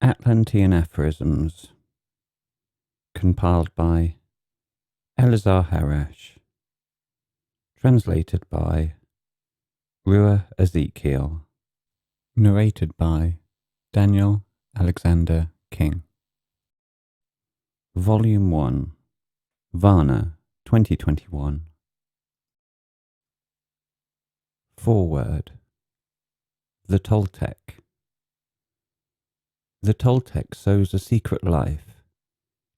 Atlantean Aphorisms, compiled by Eleazar Harash, translated by Ruah Ezekiel, narrated by Daniel Alexander King. Volume 1, Varna, 2021. Foreword. The Toltec. The Toltec sows a secret life.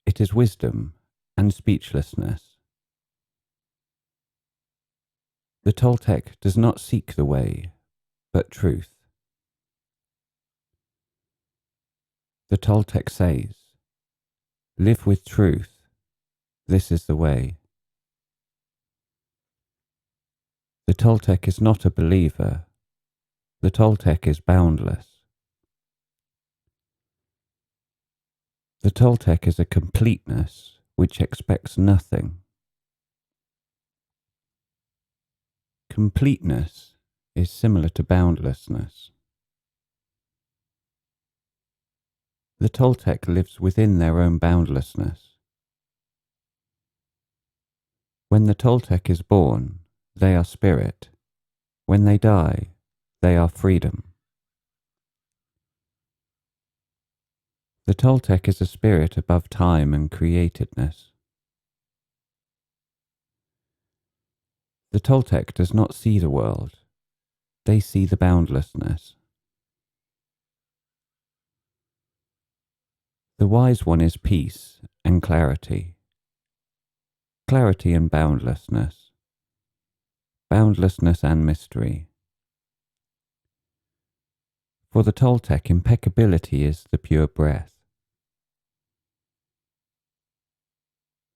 It is wisdom and speechlessness. The Toltec does not seek the way, but truth. The Toltec says, "Live with truth. This is the way." The Toltec is not a believer. The Toltec is boundless. The Toltec is a completeness which expects nothing. Completeness is similar to boundlessness. The Toltec lives within their own boundlessness. When the Toltec is born, they are spirit. When they die, they are freedom. The Toltec is a spirit above time and createdness. The Toltec does not see the world. They see the boundlessness. The wise one is peace and clarity. Clarity and boundlessness. Boundlessness and mystery. For the Toltec, impeccability is the pure breath.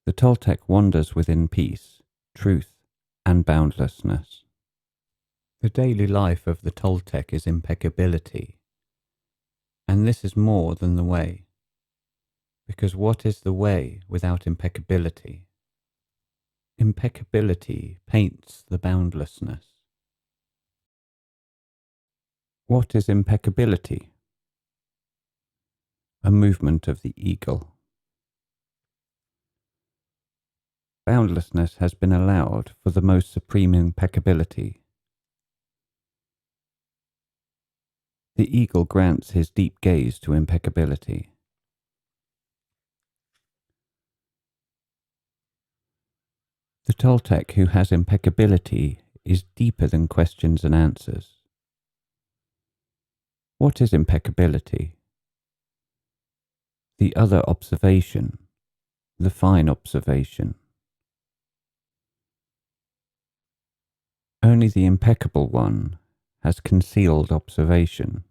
The Toltec wanders within peace, truth, and boundlessness. The daily life of the Toltec is impeccability, and this is more than the way, because what is the way without impeccability? Impeccability paints the boundlessness. What is impeccability? A movement of the eagle. Boundlessness has been allowed for the most supreme impeccability. The eagle grants his deep gaze to impeccability. The Toltec who has impeccability is deeper than questions and answers. What is impeccability? The other observation, the fine observation. Only the impeccable one has concealed observation.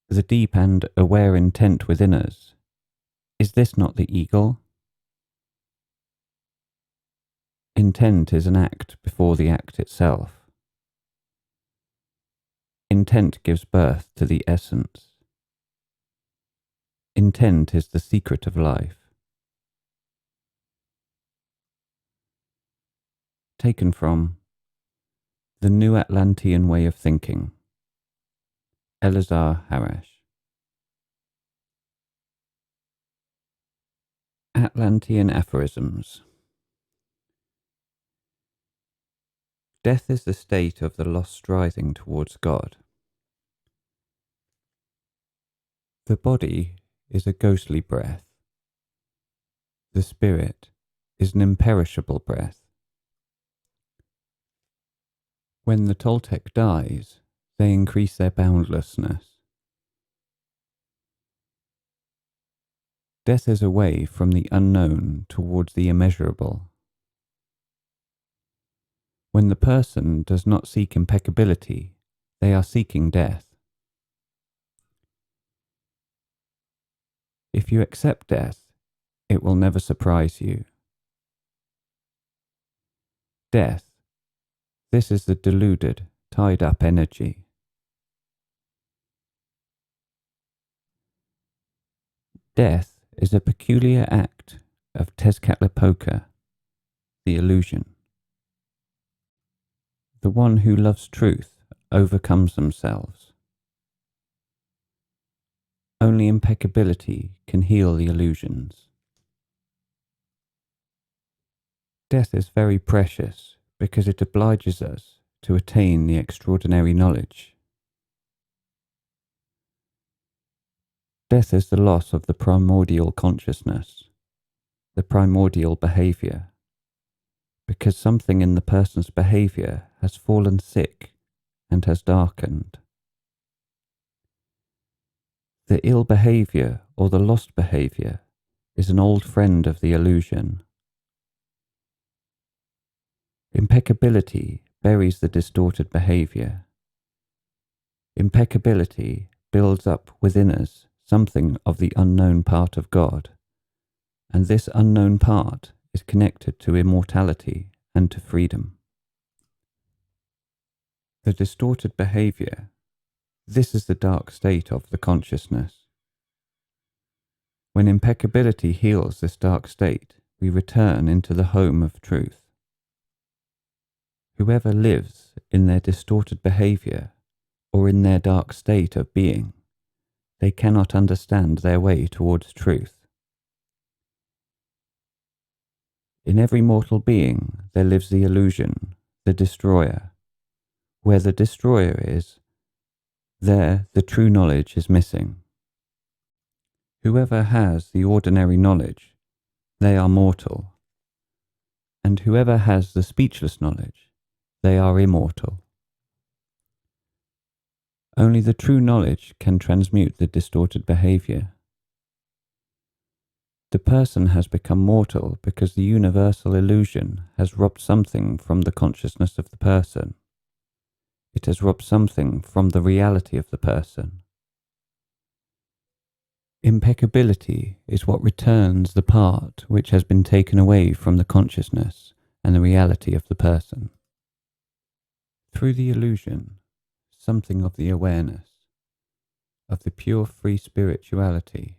The deep and aware intent within us, is this not the eagle? Intent is an act before the act itself. Intent gives birth to the essence. Intent is the secret of life. Taken from The New Atlantean Way of Thinking, Eleazar Harash. Atlantean Aphorisms. Death is the state of the lost striving towards God. The body is a ghostly breath. The spirit is an imperishable breath. When the Toltec dies, they increase their boundlessness. Death is a way from the unknown towards the immeasurable. When the person does not seek impeccability, they are seeking death. If you accept death, it will never surprise you. Death, this is the deluded, tied-up energy. Death is a peculiar act of Tezcatlipoca, the illusion. The one who loves truth overcomes themselves. Only impeccability can heal the illusions. Death is very precious because it obliges us to attain the extraordinary knowledge. Death is the loss of the primordial consciousness, the primordial behavior, because something in the person's behavior has fallen sick and has darkened. The ill behavior or the lost behavior is an old friend of the illusion. Impeccability buries the distorted behavior. Impeccability builds up within us something of the unknown part of God, and this unknown part is connected to immortality and to freedom. The distorted behavior, this is the dark state of the consciousness. When impeccability heals this dark state, we return into the home of truth. Whoever lives in their distorted behavior or in their dark state of being, they cannot understand their way towards truth. In every mortal being there lives the illusion, the destroyer. Where the destroyer is, there the true knowledge is missing. Whoever has the ordinary knowledge, they are mortal. And whoever has the speechless knowledge, they are immortal. Only the true knowledge can transmute the distorted behavior. The person has become mortal because the universal illusion has robbed something from the consciousness of the person. It has robbed something from the reality of the person. Impeccability is what returns the part which has been taken away from the consciousness and the reality of the person. Through the illusion, something of the awareness, of the pure free spirituality,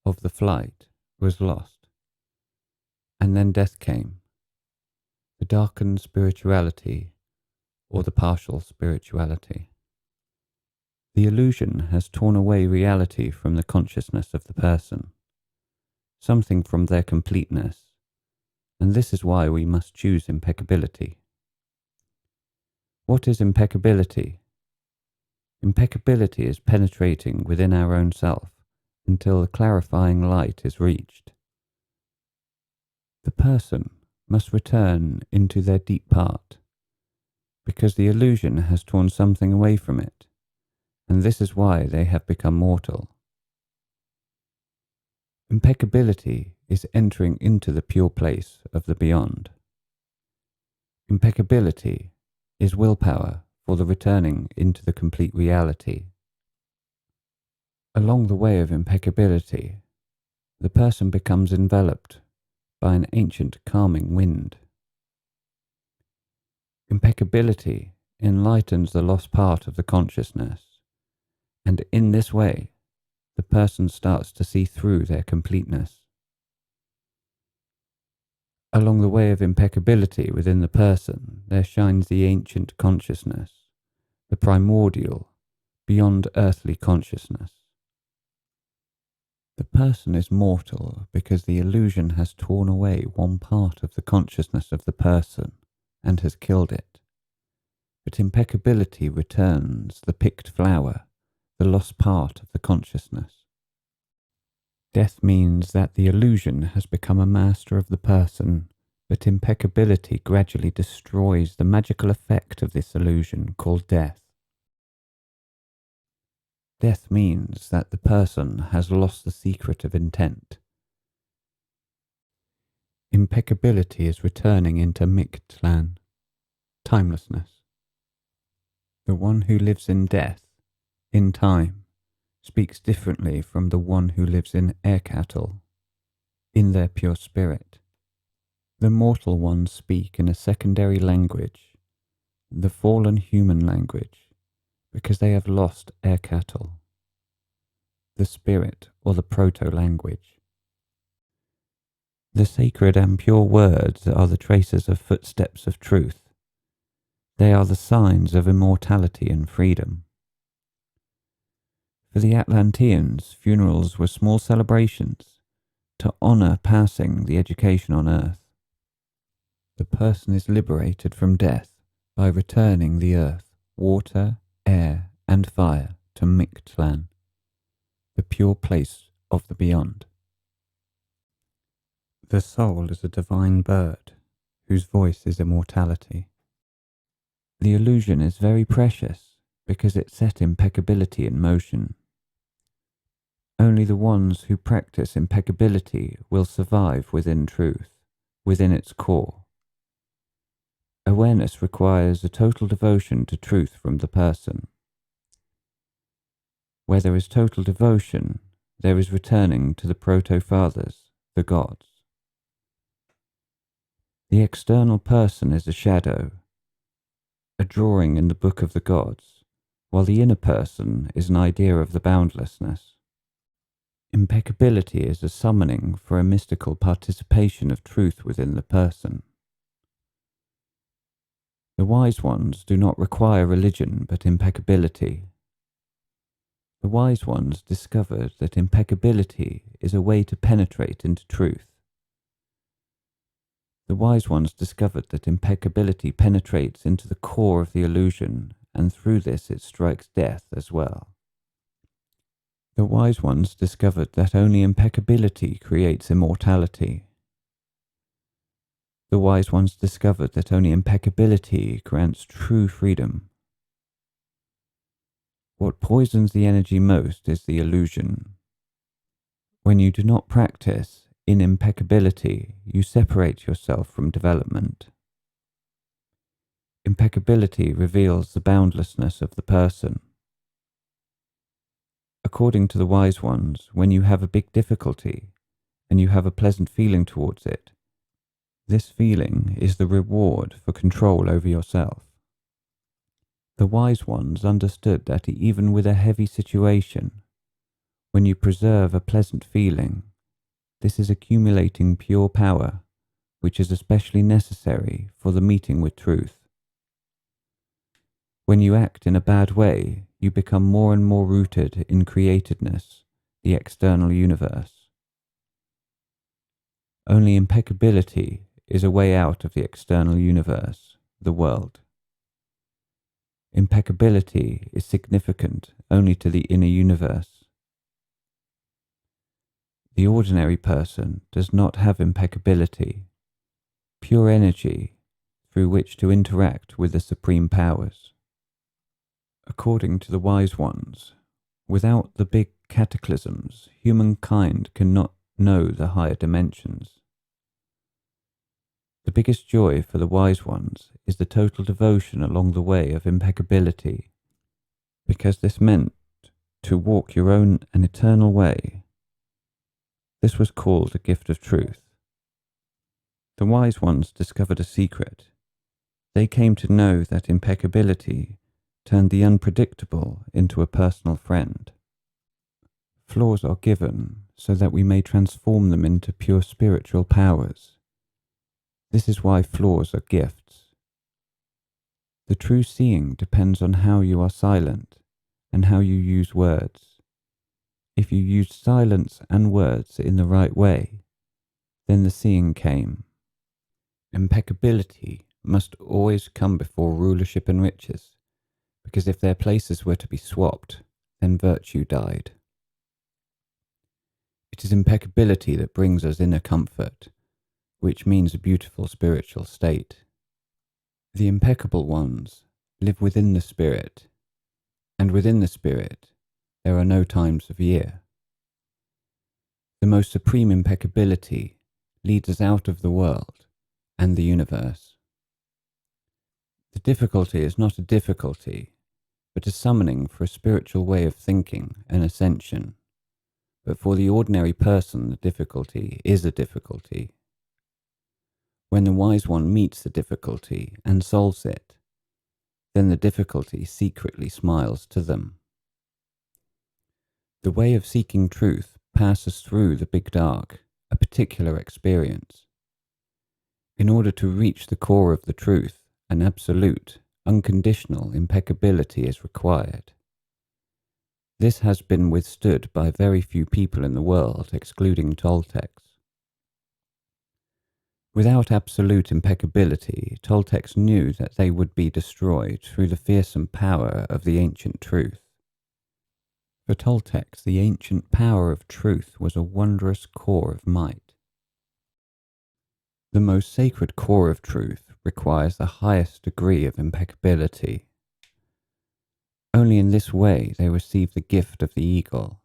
of the flight, was lost. And then death came, the darkened spirituality, or the partial spirituality. The illusion has torn away reality from the consciousness of the person, something from their completeness, and this is why we must choose impeccability. What is impeccability? Impeccability is penetrating within our own self until the clarifying light is reached. The person must return into their deep part, because the illusion has torn something away from it, and this is why they have become mortal. Impeccability is entering into the pure place of the beyond. Impeccability is willpower for the returning into the complete reality. Along the way of impeccability, the person becomes enveloped by an ancient calming wind. Impeccability enlightens the lost part of the consciousness, and in this way, the person starts to see through their completeness. Along the way of impeccability within the person, there shines the ancient consciousness, the primordial, beyond earthly consciousness. The person is mortal because the illusion has torn away one part of the consciousness of the person and has killed it. But impeccability returns the picked flower, the lost part of the consciousness. Death means that the illusion has become a master of the person, but impeccability gradually destroys the magical effect of this illusion called death. Death means that the person has lost the secret of intent. Impeccability is returning into Mictlan, timelessness. The one who lives in death, in time, speaks differently from the one who lives in Erkatl, in their pure spirit. The mortal ones speak in a secondary language, the fallen human language, because they have lost Erkatl, the spirit or the proto-language. The sacred and pure words are the traces of footsteps of truth. They are the signs of immortality and freedom. For the Atlanteans, funerals were small celebrations to honour passing the education on earth. The person is liberated from death by returning the earth, water, air, and fire to Mictlan, the pure place of the beyond. The soul is a divine bird, whose voice is immortality. The illusion is very precious, because it set impeccability in motion. Only the ones who practice impeccability will survive within truth, within its core. Awareness requires a total devotion to truth from the person. Where there is total devotion, there is returning to the proto-fathers, the gods. The external person is a shadow, a drawing in the book of the gods, while the inner person is an idea of the boundlessness. Impeccability is a summoning for a mystical participation of truth within the person. The wise ones do not require religion but impeccability. The wise ones discovered that impeccability is a way to penetrate into truth. The wise ones discovered that impeccability penetrates into the core of the illusion, and through this it strikes death as well. The wise ones discovered that only impeccability creates immortality. The wise ones discovered that only impeccability grants true freedom. What poisons the energy most is the illusion. When you do not practice in impeccability, you separate yourself from development. Impeccability reveals the boundlessness of the person. According to the wise ones, when you have a big difficulty and you have a pleasant feeling towards it, this feeling is the reward for control over yourself. The wise ones understood that even with a heavy situation, when you preserve a pleasant feeling, this is accumulating pure power, which is especially necessary for the meeting with truth. When you act in a bad way, you become more and more rooted in createdness, the external universe. Only impeccability is a way out of the external universe, the world. Impeccability is significant only to the inner universe. The ordinary person does not have impeccability, pure energy through which to interact with the supreme powers. According to the wise ones, without the big cataclysms, humankind cannot know the higher dimensions. The biggest joy for the wise ones is the total devotion along the way of impeccability, because this meant to walk your own and eternal way. This was called a gift of truth. The wise ones discovered a secret. They came to know that impeccability turned the unpredictable into a personal friend. Flaws are given so that we may transform them into pure spiritual powers. This is why flaws are gifts. The true seeing depends on how you are silent and how you use words. If you used silence and words in the right way, then the seeing came. Impeccability must always come before rulership and riches, because if their places were to be swapped, then virtue died. It is impeccability that brings us inner comfort, which means a beautiful spiritual state. The impeccable ones live within the spirit, and within the spirit there are no times of year. The most supreme impeccability leads us out of the world and the universe. The difficulty is not a difficulty, but a summoning for a spiritual way of thinking and ascension. But for the ordinary person, the difficulty is a difficulty. When the wise one meets the difficulty and solves it, then the difficulty secretly smiles to them. The way of seeking truth passes through the big dark, a particular experience. In order to reach the core of the truth, an absolute, unconditional impeccability is required. This has been withstood by very few people in the world, excluding Toltecs. Without absolute impeccability, Toltecs knew that they would be destroyed through the fearsome power of the ancient truth. For Toltecs, the ancient power of truth was a wondrous core of might. The most sacred core of truth requires the highest degree of impeccability. Only in this way they receive the gift of the eagle,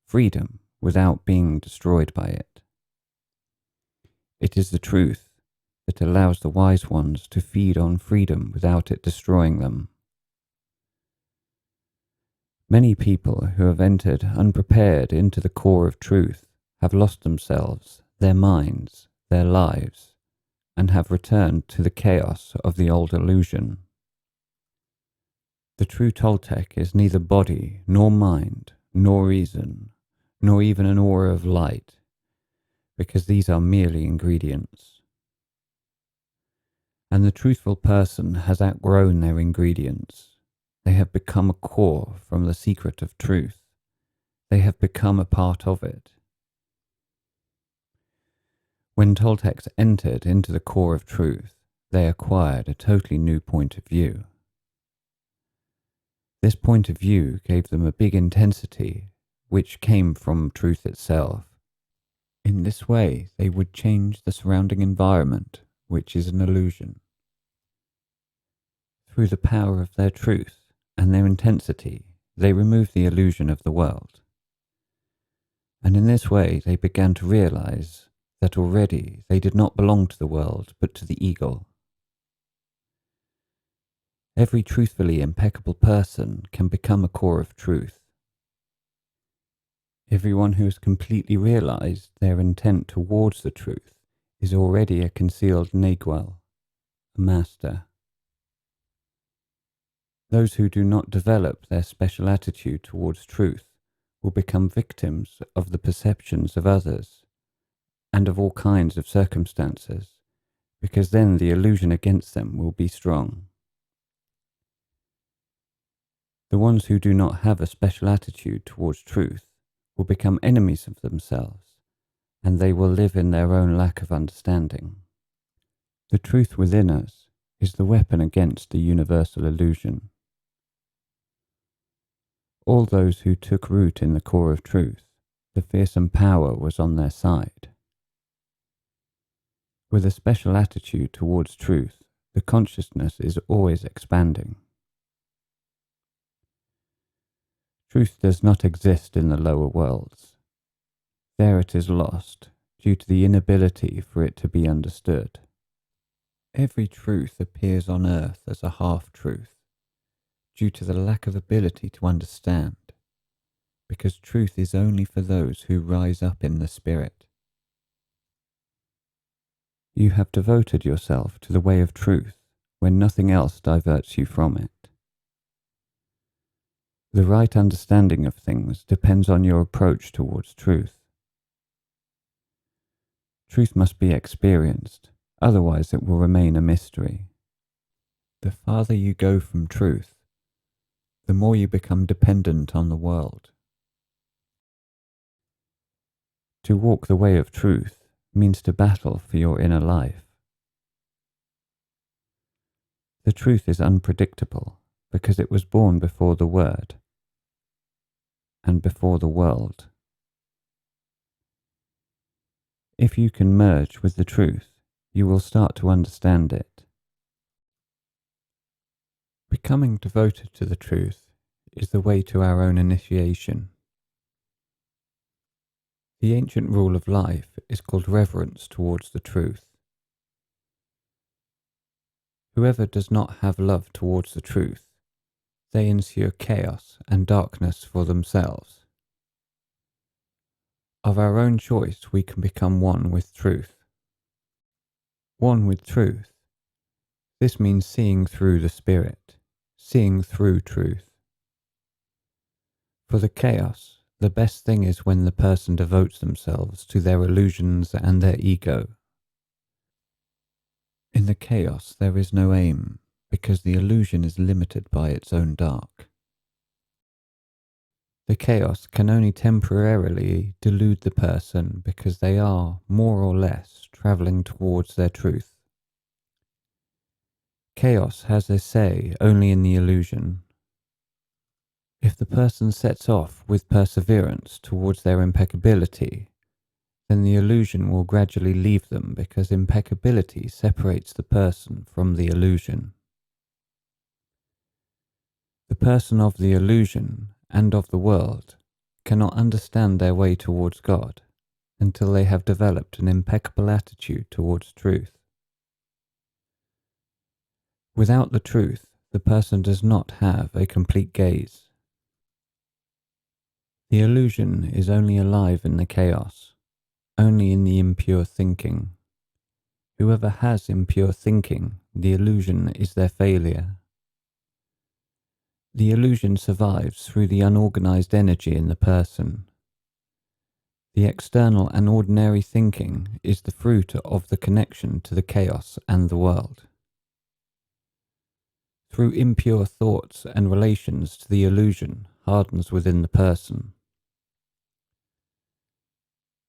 freedom without being destroyed by it. It is the truth that allows the wise ones to feed on freedom without it destroying them. Many people who have entered unprepared into the core of truth have lost themselves, their minds, their lives, and have returned to the chaos of the old illusion. The true Toltec is neither body, nor mind, nor reason, nor even an aura of light, because these are merely ingredients. And the truthful person has outgrown their ingredients. They have become a core from the secret of truth. They have become a part of it. When Toltecs entered into the core of truth, they acquired a totally new point of view. This point of view gave them a big intensity, which came from truth itself. In this way, they would change the surrounding environment, which is an illusion. Through the power of their truth and their intensity, they removed the illusion of the world. And in this way, they began to realize that already they did not belong to the world, but to the eagle. Every truthfully impeccable person can become a core of truth. Everyone who has completely realized their intent towards the truth is already a concealed Nagual, a master. Those who do not develop their special attitude towards truth will become victims of the perceptions of others and of all kinds of circumstances, because then the illusion against them will be strong. The ones who do not have a special attitude towards truth will become enemies of themselves, and they will live in their own lack of understanding. The truth within us is the weapon against the universal illusion. All those who took root in the core of truth, the fearsome power was on their side. With a special attitude towards truth, the consciousness is always expanding. Truth does not exist in the lower worlds. There it is lost, due to the inability for it to be understood. Every truth appears on earth as a half-truth, due to the lack of ability to understand, because truth is only for those who rise up in the spirit. You have devoted yourself to the way of truth when nothing else diverts you from it. The right understanding of things depends on your approach towards truth. Truth must be experienced, otherwise it will remain a mystery. The farther you go from truth, the more you become dependent on the world. To walk the way of truth means to battle for your inner life. The truth is unpredictable because it was born before the word and before the world. If you can merge with the truth, you will start to understand it. Becoming devoted to the truth is the way to our own initiation. The ancient rule of life is called reverence towards the truth. Whoever does not have love towards the truth, they ensure chaos and darkness for themselves. Of our own choice, we can become one with truth. One with truth. This means seeing through the spirit, seeing through truth. For the chaos, the best thing is when the person devotes themselves to their illusions and their ego. In the chaos, there is no aim, because the illusion is limited by its own dark. The chaos can only temporarily delude the person because they are, more or less, travelling towards their truth. Chaos has a say only in the illusion. If the person sets off with perseverance towards their impeccability, then the illusion will gradually leave them because impeccability separates the person from the illusion. The person of the illusion and of the world cannot understand their way towards God until they have developed an impeccable attitude towards truth. Without the truth, the person does not have a complete gaze. The illusion is only alive in the chaos, only in the impure thinking. Whoever has impure thinking, the illusion is their failure. The illusion survives through the unorganized energy in the person. The external and ordinary thinking is the fruit of the connection to the chaos and the world. Through impure thoughts and relations to the illusion hardens within the person.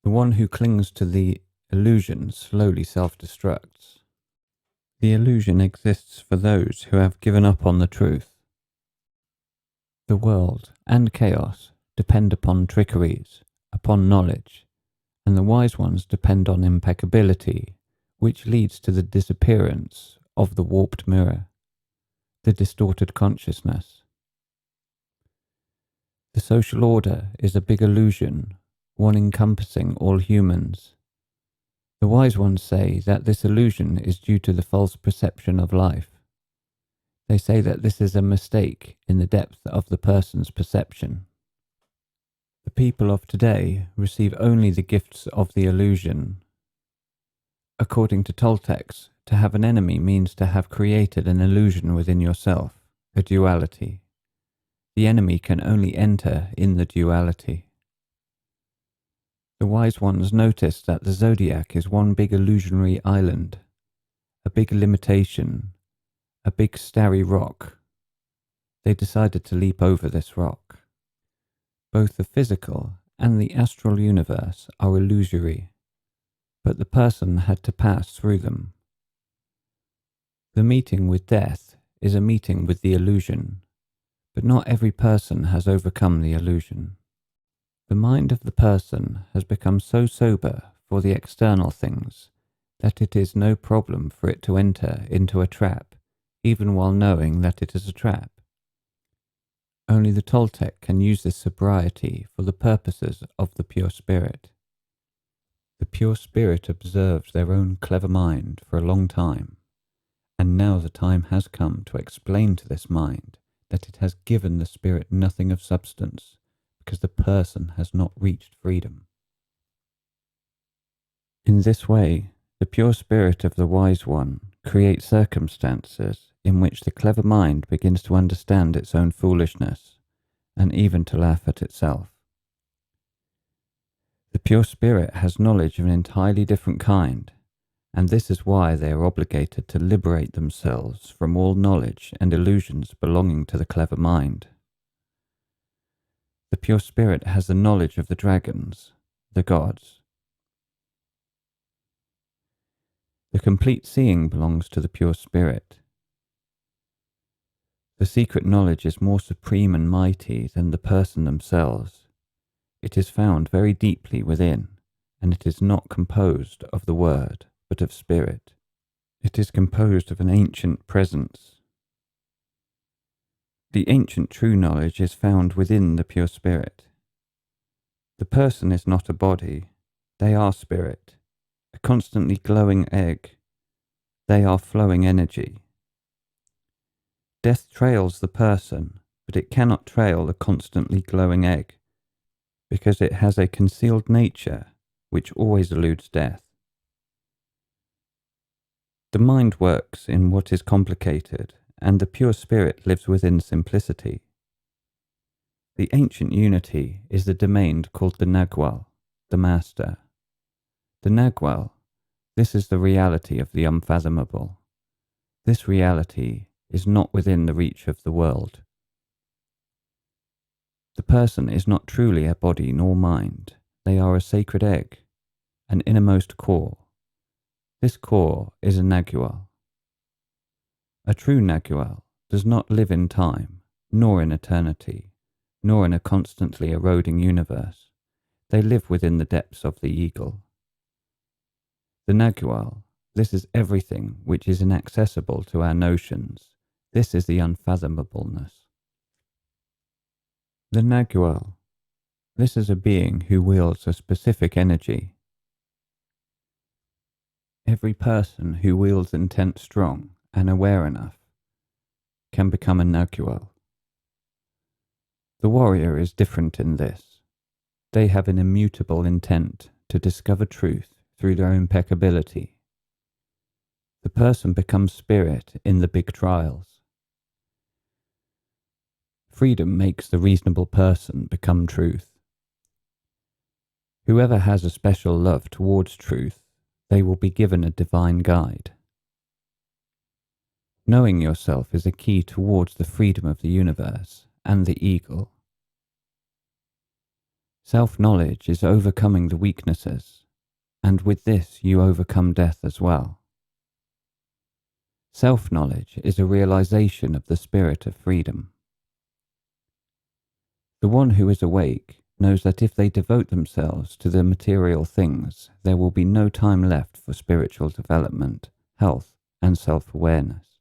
The one who clings to the illusion slowly self-destructs. The illusion exists for those who have given up on the truth. The world and chaos depend upon trickeries, upon knowledge, and the wise ones depend on impeccability, which leads to the disappearance of the warped mirror, the distorted consciousness. The social order is a big illusion, one encompassing all humans. The wise ones say that this illusion is due to the false perception of life. They say that this is a mistake in the depth of the person's perception. The people of today receive only the gifts of the illusion. According to Toltecs, to have an enemy means to have created an illusion within yourself, a duality. The enemy can only enter in the duality. The wise ones notice that the zodiac is one big illusionary island, a big limitation, a big starry rock. They decided to leap over this rock. Both the physical and the astral universe are illusory, but the person had to pass through them. The meeting with death is a meeting with the illusion, but not every person has overcome the illusion. The mind of the person has become so sober for the external things that it is no problem for it to enter into a trap, even while knowing that it is a trap. Only the Toltec can use this sobriety for the purposes of the pure spirit. The pure spirit observed their own clever mind for a long time, and now the time has come to explain to this mind that it has given the spirit nothing of substance, because the person has not reached freedom. In this way, the pure spirit of the wise one creates circumstances in which the clever mind begins to understand its own foolishness, and even to laugh at itself. The pure spirit has knowledge of an entirely different kind, and this is why they are obligated to liberate themselves from all knowledge and illusions belonging to the clever mind. The pure spirit has the knowledge of the dragons, the gods. The complete seeing belongs to the pure spirit. The secret knowledge is more supreme and mighty than the person themselves. It is found very deeply within, and it is not composed of the word, but of spirit. It is composed of an ancient presence. The ancient true knowledge is found within the pure spirit. The person is not a body, they are spirit, a constantly glowing egg. They are flowing energy. Death trails the person, but it cannot trail the constantly glowing egg, because it has a concealed nature which always eludes death. The mind works in what is complicated, and the pure spirit lives within simplicity. The ancient unity is the domain called the Nagual, the Master. The Nagual, this is the reality of the unfathomable. This reality is not within the reach of the world. The person is not truly a body nor mind. They are a sacred egg, an innermost core. This core is a nagual. A true nagual does not live in time, nor in eternity, nor in a constantly eroding universe. They live within the depths of the eagle. The nagual, this is everything which is inaccessible to our notions. This is the unfathomableness. The nagual, this is a being who wields a specific energy. Every person who wields intent strong and aware enough can become a nagual. The warrior is different in this. They have an immutable intent to discover truth through their impeccability. The person becomes spirit in the big trials. Freedom makes the reasonable person become truth. Whoever has a special love towards truth, they will be given a divine guide. Knowing yourself is a key towards the freedom of the universe and the eagle. Self-knowledge is overcoming the weaknesses, and with this you overcome death as well. Self-knowledge is a realization of the spirit of freedom. The one who is awake knows that if they devote themselves to the material things, there will be no time left for spiritual development, health, and self-awareness.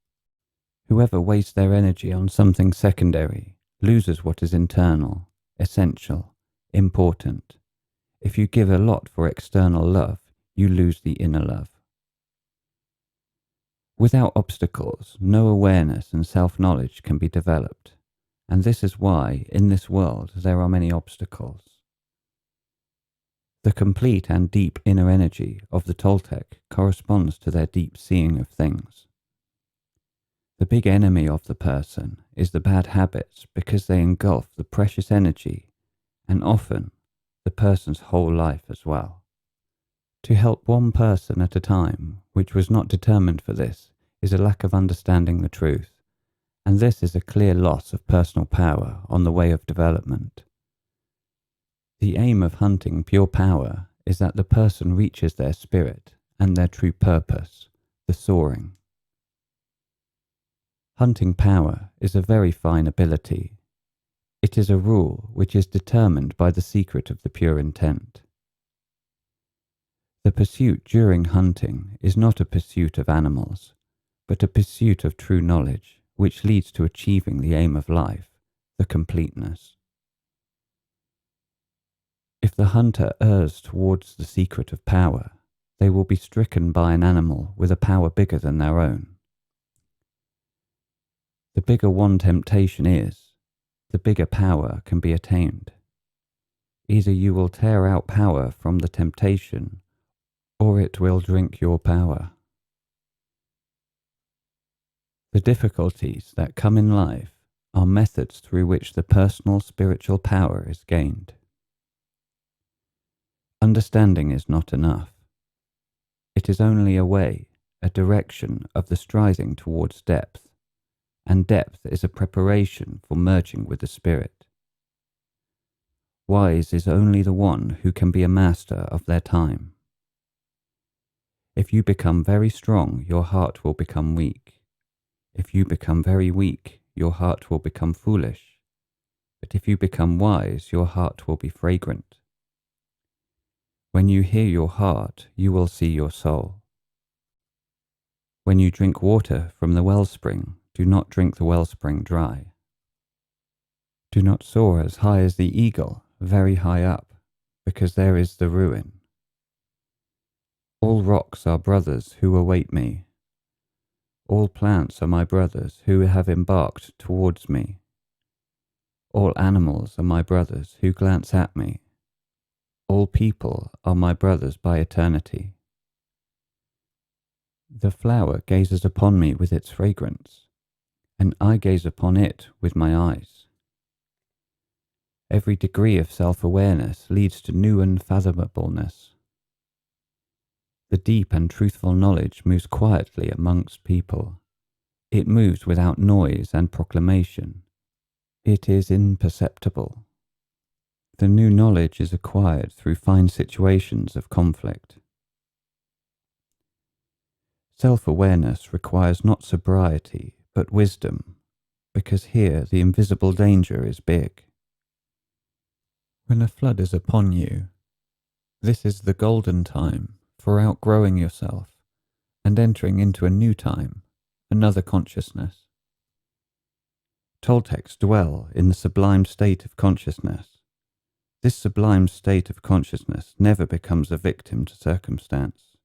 Whoever wastes their energy on something secondary loses what is internal, essential, important. If you give a lot for external love, you lose the inner love. Without obstacles, no awareness and self-knowledge can be developed. And this is why, in this world, there are many obstacles. The complete and deep inner energy of the Toltec corresponds to their deep seeing of things. The big enemy of the person is the bad habits because they engulf the precious energy and often the person's whole life as well. To help one person at a time, which was not determined for this, is a lack of understanding the truth. And this is a clear loss of personal power on the way of development. The aim of hunting pure power is that the person reaches their spirit and their true purpose, the soaring. Hunting power is a very fine ability. It is a rule which is determined by the secret of the pure intent. The pursuit during hunting is not a pursuit of animals, but a pursuit of true knowledge, which leads to achieving the aim of life, the completeness. If the hunter errs towards the secret of power, they will be stricken by an animal with a power bigger than their own. The bigger one temptation is, the bigger power can be attained. Either you will tear out power from the temptation, or it will drink your power. The difficulties that come in life are methods through which the personal spiritual power is gained. Understanding is not enough. It is only a way, a direction of the striving towards depth, and depth is a preparation for merging with the spirit. Wise is only the one who can be a master of their time. If you become very strong, your heart will become weak. If you become very weak, your heart will become foolish. But if you become wise, your heart will be fragrant. When you hear your heart, you will see your soul. When you drink water from the wellspring, do not drink the wellspring dry. Do not soar as high as the eagle, very high up, because there is the ruin. All rocks are brothers who await me. All plants are my brothers who have embarked towards me. All animals are my brothers who glance at me. All people are my brothers by eternity. The flower gazes upon me with its fragrance, and I gaze upon it with my eyes. Every degree of self-awareness leads to new unfathomableness. The deep and truthful knowledge moves quietly amongst people. It moves without noise and proclamation. It is imperceptible. The new knowledge is acquired through fine situations of conflict. Self-awareness requires not sobriety, but wisdom, because here the invisible danger is big. When a flood is upon you, this is the golden time for outgrowing yourself and entering into a new time, another consciousness. Toltecs dwell in the sublime state of consciousness. This sublime state of consciousness never becomes a victim to circumstance.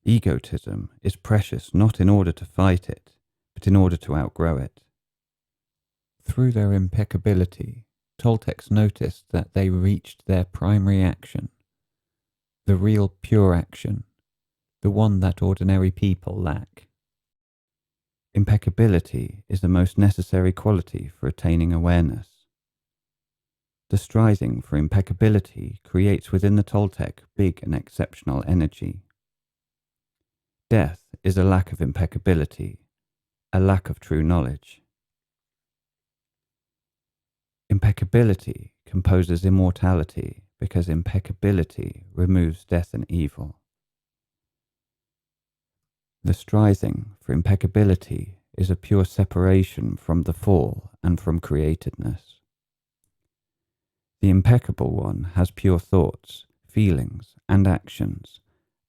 Egotism is precious not in order to fight it, but in order to outgrow it. Through their impeccability, Toltecs noticed that they reached their primary action, the real pure action, the one that ordinary people lack. Impeccability is the most necessary quality for attaining awareness. The striving for impeccability creates within the Toltec big and exceptional energy. Death is a lack of impeccability, a lack of true knowledge. Impeccability composes immortality because impeccability removes death and evil. The striving for impeccability is a pure separation from the fall and from createdness. The impeccable one has pure thoughts, feelings, and actions,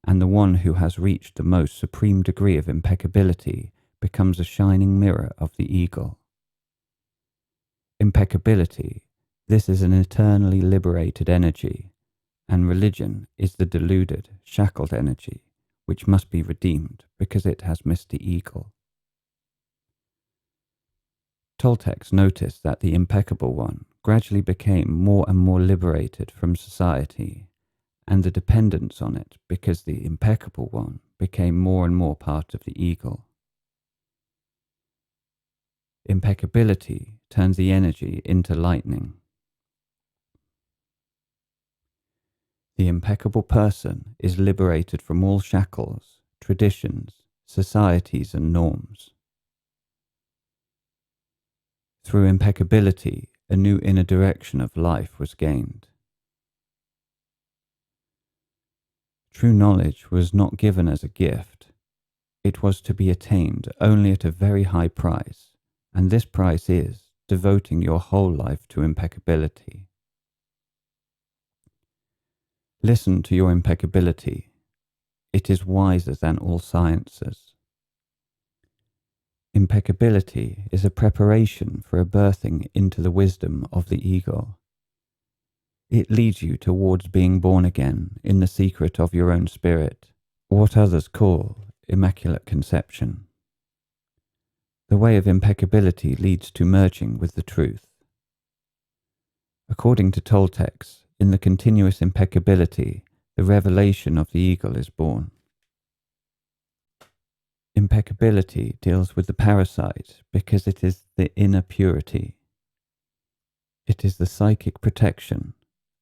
and the one who has reached the most supreme degree of impeccability becomes a shining mirror of the eagle. Impeccability, this is an eternally liberated energy, and religion is the deluded, shackled energy, which must be redeemed because it has missed the eagle. Toltecs noticed that the impeccable one gradually became more and more liberated from society and the dependence on it because the impeccable one became more and more part of the eagle. Impeccability turns the energy into lightning. The impeccable person is liberated from all shackles, traditions, societies, and norms. Through impeccability, a new inner direction of life was gained. True knowledge was not given as a gift. It was to be attained only at a very high price, and this price is devoting your whole life to impeccability. Listen to your impeccability. It is wiser than all sciences. Impeccability is a preparation for a birthing into the wisdom of the eagle. It leads you towards being born again in the secret of your own spirit, what others call immaculate conception. The way of impeccability leads to merging with the truth. According to Toltecs, in the continuous impeccability, the revelation of the eagle is born. Impeccability deals with the parasite because it is the inner purity. It is the psychic protection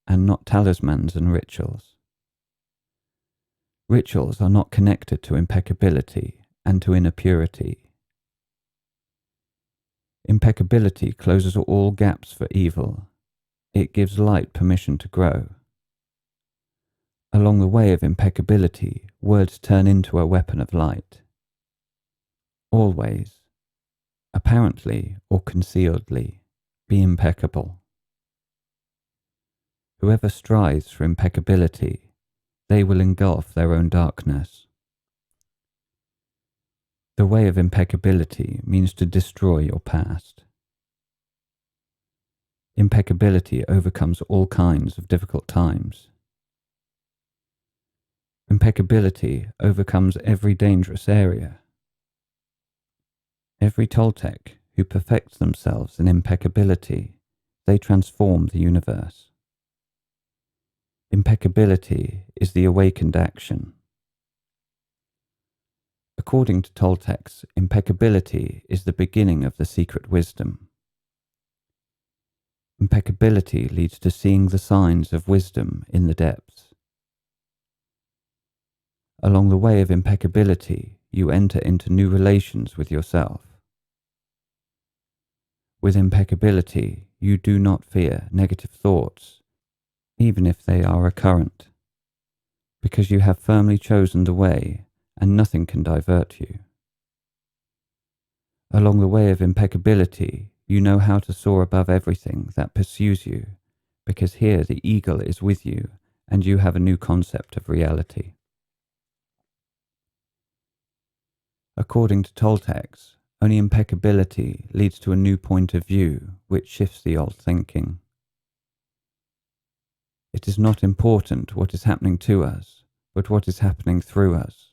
and not talismans and rituals. Rituals are not connected to impeccability and to inner purity. Impeccability closes all gaps for evil. It gives light permission to grow. Along the way of impeccability, words turn into a weapon of light. Always, apparently or concealedly, be impeccable. Whoever strives for impeccability, they will engulf their own darkness. The way of impeccability means to destroy your past. Impeccability overcomes all kinds of difficult times. Impeccability overcomes every dangerous area. Every Toltec who perfects themselves in impeccability, they transform the universe. Impeccability is the awakened action. According to Toltecs, impeccability is the beginning of the secret wisdom. Impeccability leads to seeing the signs of wisdom in the depths. Along the way of impeccability, you enter into new relations with yourself. With impeccability, you do not fear negative thoughts, even if they are recurrent, because you have firmly chosen the way and nothing can divert you. Along the way of impeccability, you know how to soar above everything that pursues you, because here the eagle is with you and you have a new concept of reality. According to Toltecs, only impeccability leads to a new point of view which shifts the old thinking. It is not important what is happening to us, but what is happening through us.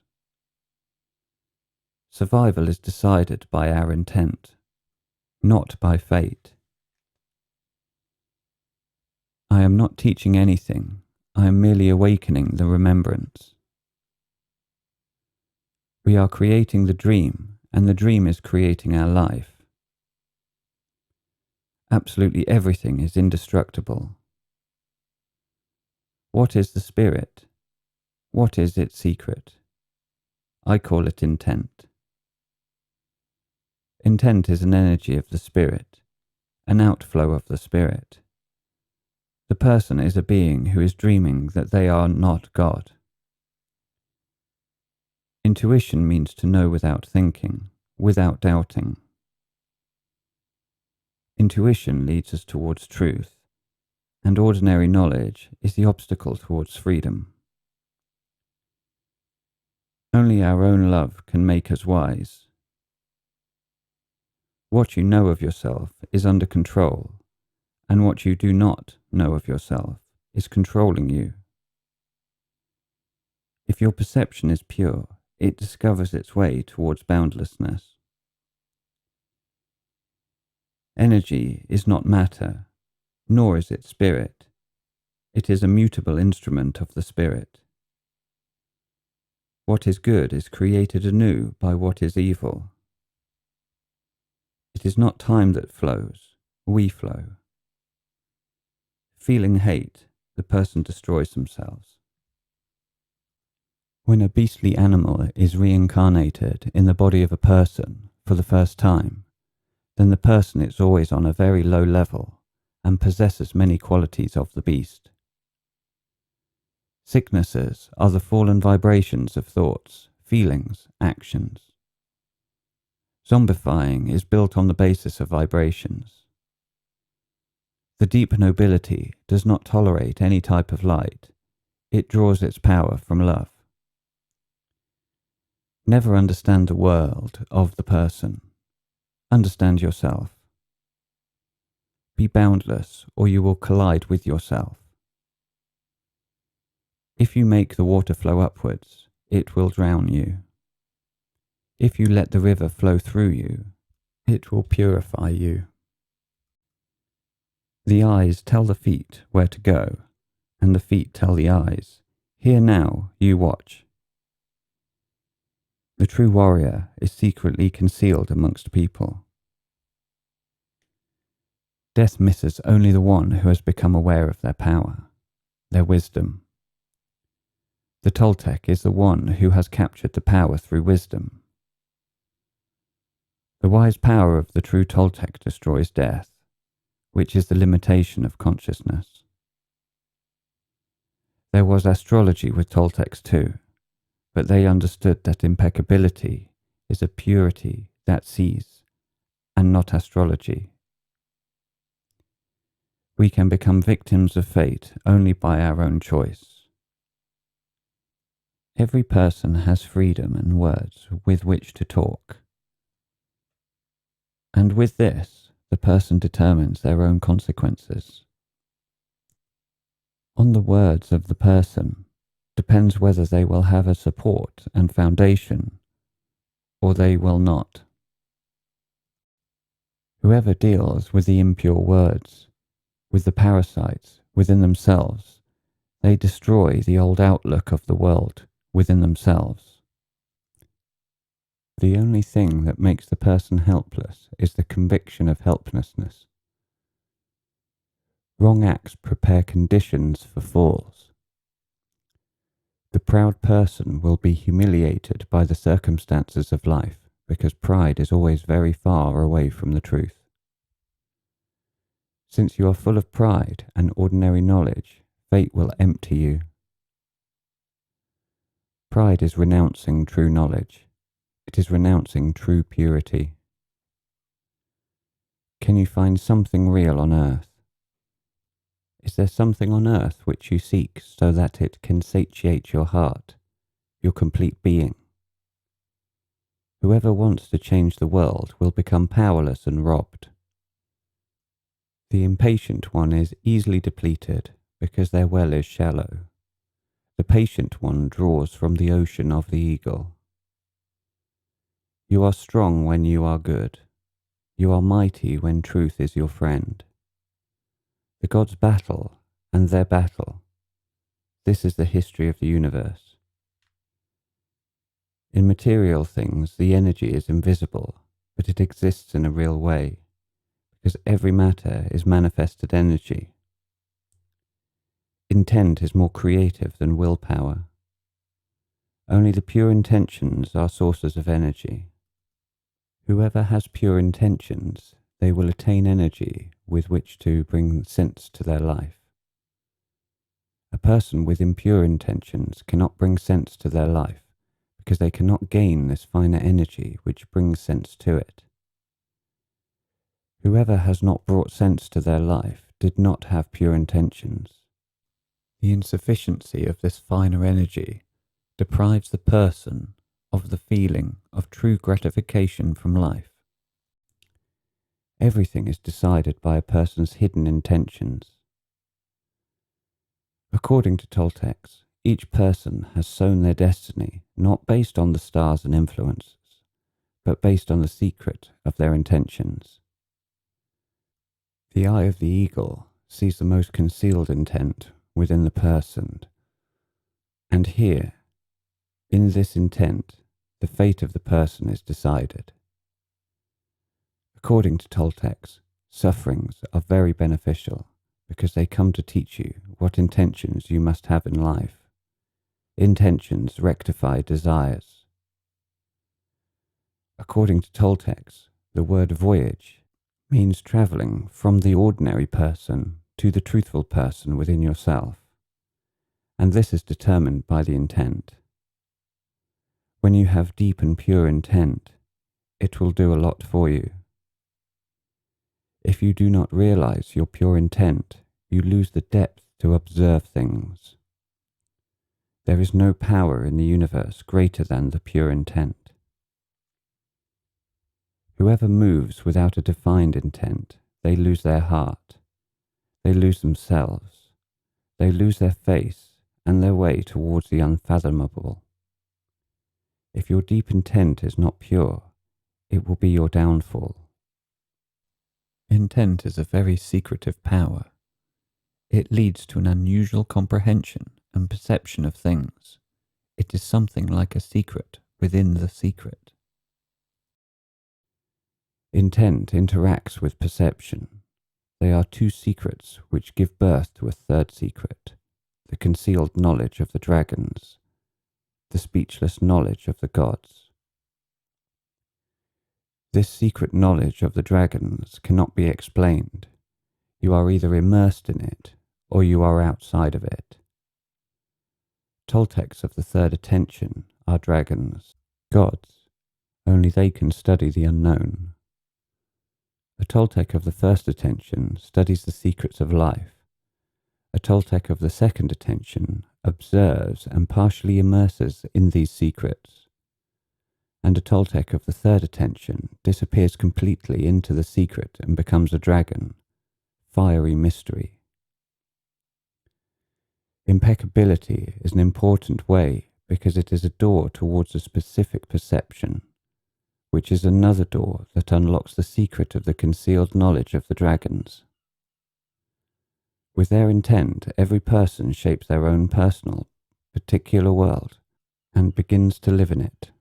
Survival is decided by our intent, not by fate. I am not teaching anything, I am merely awakening the remembrance. We are creating the dream, and the dream is creating our life. Absolutely everything is indestructible. What is the spirit? What is its secret? I call it intent. Intent is an energy of the spirit, an outflow of the spirit. The person is a being who is dreaming that they are not God. Intuition means to know without thinking, without doubting. Intuition leads us towards truth, and ordinary knowledge is the obstacle towards freedom. Only our own love can make us wise. What you know of yourself is under control, and what you do not know of yourself is controlling you. If your perception is pure, it discovers its way towards boundlessness. Energy is not matter, nor is it spirit. It is a mutable instrument of the spirit. What is good is created anew by what is evil. It is not time that flows, we flow. Feeling hate, the person destroys themselves. When a beastly animal is reincarnated in the body of a person for the first time, then the person is always on a very low level and possesses many qualities of the beast. Sicknesses are the fallen vibrations of thoughts, feelings, actions. Zombifying is built on the basis of vibrations. The deep nobility does not tolerate any type of light. It draws its power from love. Never understand the world of the person. Understand yourself. Be boundless, or you will collide with yourself. If you make the water flow upwards, it will drown you. If you let the river flow through you, it will purify you. The eyes tell the feet where to go, and the feet tell the eyes, "Here now, you watch." The true warrior is secretly concealed amongst people. Death misses only the one who has become aware of their power, their wisdom. The Toltec is the one who has captured the power through wisdom. The wise power of the true Toltec destroys death, which is the limitation of consciousness. There was astrology with Toltecs too, but they understood that impeccability is a purity that sees, and not astrology. We can become victims of fate only by our own choice. Every person has freedom and words with which to talk. And with this, the person determines their own consequences. On the words of the person depends whether they will have a support and foundation, or they will not. Whoever deals with the impure words, with the parasites within themselves, they destroy the old outlook of the world within themselves. The only thing that makes the person helpless is the conviction of helplessness. Wrong acts prepare conditions for falls. The proud person will be humiliated by the circumstances of life because pride is always very far away from the truth. Since you are full of pride and ordinary knowledge, fate will empty you. Pride is renouncing true knowledge. It is renouncing true purity. Can you find something real on earth? Is there something on earth which you seek so that it can satiate your heart, your complete being? Whoever wants to change the world will become powerless and robbed. The impatient one is easily depleted because their well is shallow. The patient one draws from the ocean of the eagle. You are strong when you are good. You are mighty when truth is your friend. The gods battle, and their battle. This is the history of the universe. In material things, the energy is invisible, but it exists in a real way, because every matter is manifested energy. Intent is more creative than willpower. Only the pure intentions are sources of energy. Whoever has pure intentions, they will attain energy with which to bring sense to their life. A person with impure intentions cannot bring sense to their life because they cannot gain this finer energy which brings sense to it. Whoever has not brought sense to their life did not have pure intentions. The insufficiency of this finer energy deprives the person of the feeling of true gratification from life. Everything is decided by a person's hidden intentions. According to Toltecs, each person has sown their destiny not based on the stars and influences, but based on the secret of their intentions. The eye of the eagle sees the most concealed intent within the person, and here, in this intent, the fate of the person is decided. According to Toltecs, sufferings are very beneficial because they come to teach you what intentions you must have in life. Intentions rectify desires. According to Toltecs, the word voyage means travelling from the ordinary person to the truthful person within yourself, and this is determined by the intent. When you have deep and pure intent, it will do a lot for you. If you do not realize your pure intent, you lose the depth to observe things. There is no power in the universe greater than the pure intent. Whoever moves without a defined intent, they lose their heart. They lose themselves. They lose their face and their way towards the unfathomable. If your deep intent is not pure, it will be your downfall. Intent is a very secretive power. It leads to an unusual comprehension and perception of things. It is something like a secret within the secret. Intent interacts with perception. They are two secrets which give birth to a third secret, the concealed knowledge of the dragons, the speechless knowledge of the gods. This secret knowledge of the dragons cannot be explained. You are either immersed in it, or you are outside of it. Toltecs of the third attention are dragons, gods. Only they can study the unknown. A Toltec of the first attention studies the secrets of life. A Toltec of the second attention observes and partially immerses in these secrets. And a Toltec of the third attention disappears completely into the secret and becomes a dragon, fiery mystery. Impeccability is an important way because it is a door towards a specific perception, which is another door that unlocks the secret of the concealed knowledge of the dragons. With their intent, every person shapes their own personal, particular world and begins to live in it.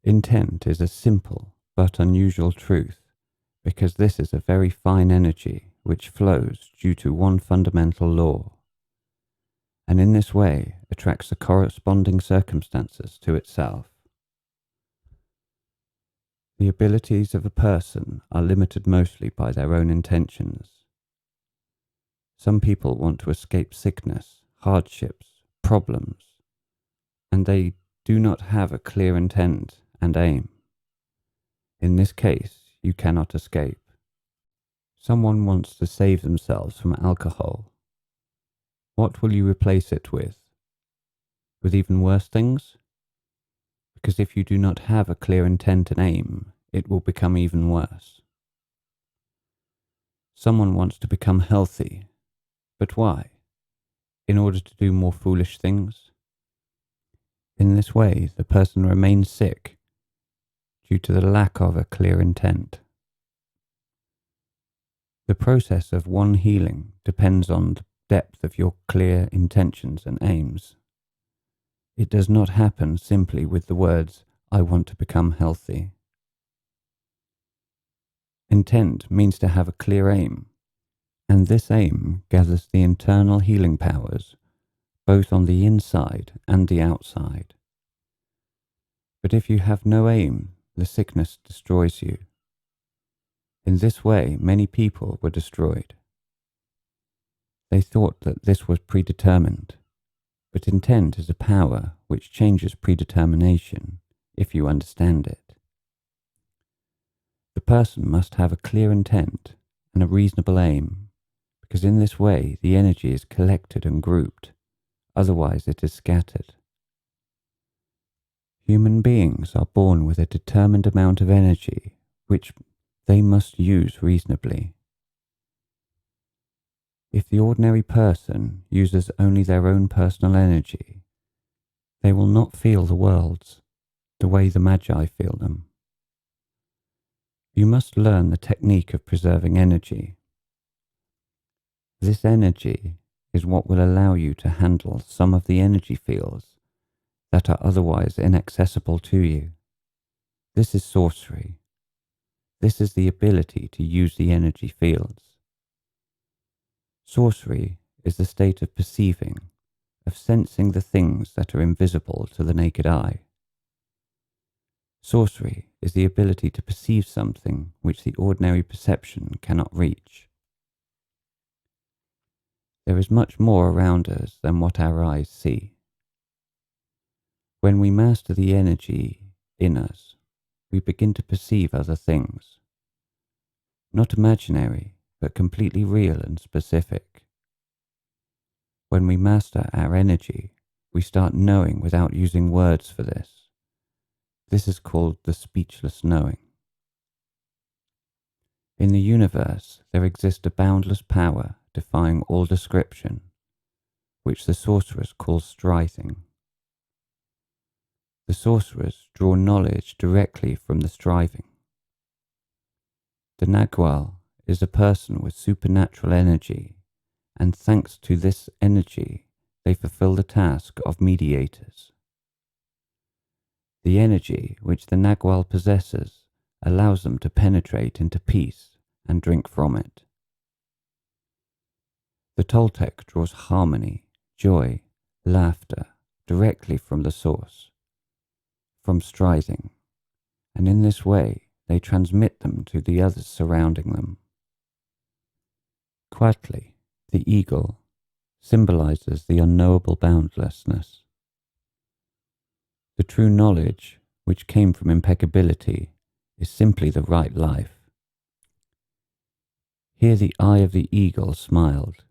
Intent is a simple but unusual truth because this is a very fine energy which flows due to one fundamental law, and in this way attracts the corresponding circumstances to itself. The abilities of a person are limited mostly by their own intentions. Some people want to escape sickness, hardships, problems, and they do not have a clear intent and aim. In this case, you cannot escape. Someone wants to save themselves from alcohol. What will you replace it with? With even worse things? Because if you do not have a clear intent and aim, it will become even worse. Someone wants to become healthy. But why? In order to do more foolish things? In this way, the person remains sick due to the lack of a clear intent. The process of one healing depends on the depth of your clear intentions and aims. It does not happen simply with the words, "I want to become healthy." Intent means to have a clear aim, and this aim gathers the internal healing powers, both on the inside and the outside. But if you have no aim, the sickness destroys you. In this way, many people were destroyed. They thought that this was predetermined, but intent is a power which changes predetermination if you understand it. The person must have a clear intent and a reasonable aim, because in this way the energy is collected and grouped, otherwise it is scattered. Human beings are born with a determined amount of energy which they must use reasonably. If the ordinary person uses only their own personal energy, they will not feel the worlds the way the Magi feel them. You must learn the technique of preserving energy. This energy is what will allow you to handle some of the energy fields that are otherwise inaccessible to you. This is sorcery. This is the ability to use the energy fields. Sorcery is the state of perceiving, of sensing the things that are invisible to the naked eye. Sorcery is the ability to perceive something which the ordinary perception cannot reach. There is much more around us than what our eyes see. When we master the energy in us, we begin to perceive other things, not imaginary, but completely real and specific. When we master our energy, we start knowing without using words for this. This is called the speechless knowing. In the universe, there exists a boundless power defying all description, which the sorcerers call strithing. The sorcerers draw knowledge directly from the striving. The Nagual is a person with supernatural energy, and thanks to this energy, they fulfill the task of mediators. The energy which the Nagual possesses allows them to penetrate into peace and drink from it. The Toltec draws harmony, joy, laughter directly from the source, from strithing, and in this way they transmit them to the others surrounding them. Quatli, the eagle, symbolizes the unknowable boundlessness. The true knowledge, which came from impeccability, is simply the right life. Here the eye of the eagle smiled.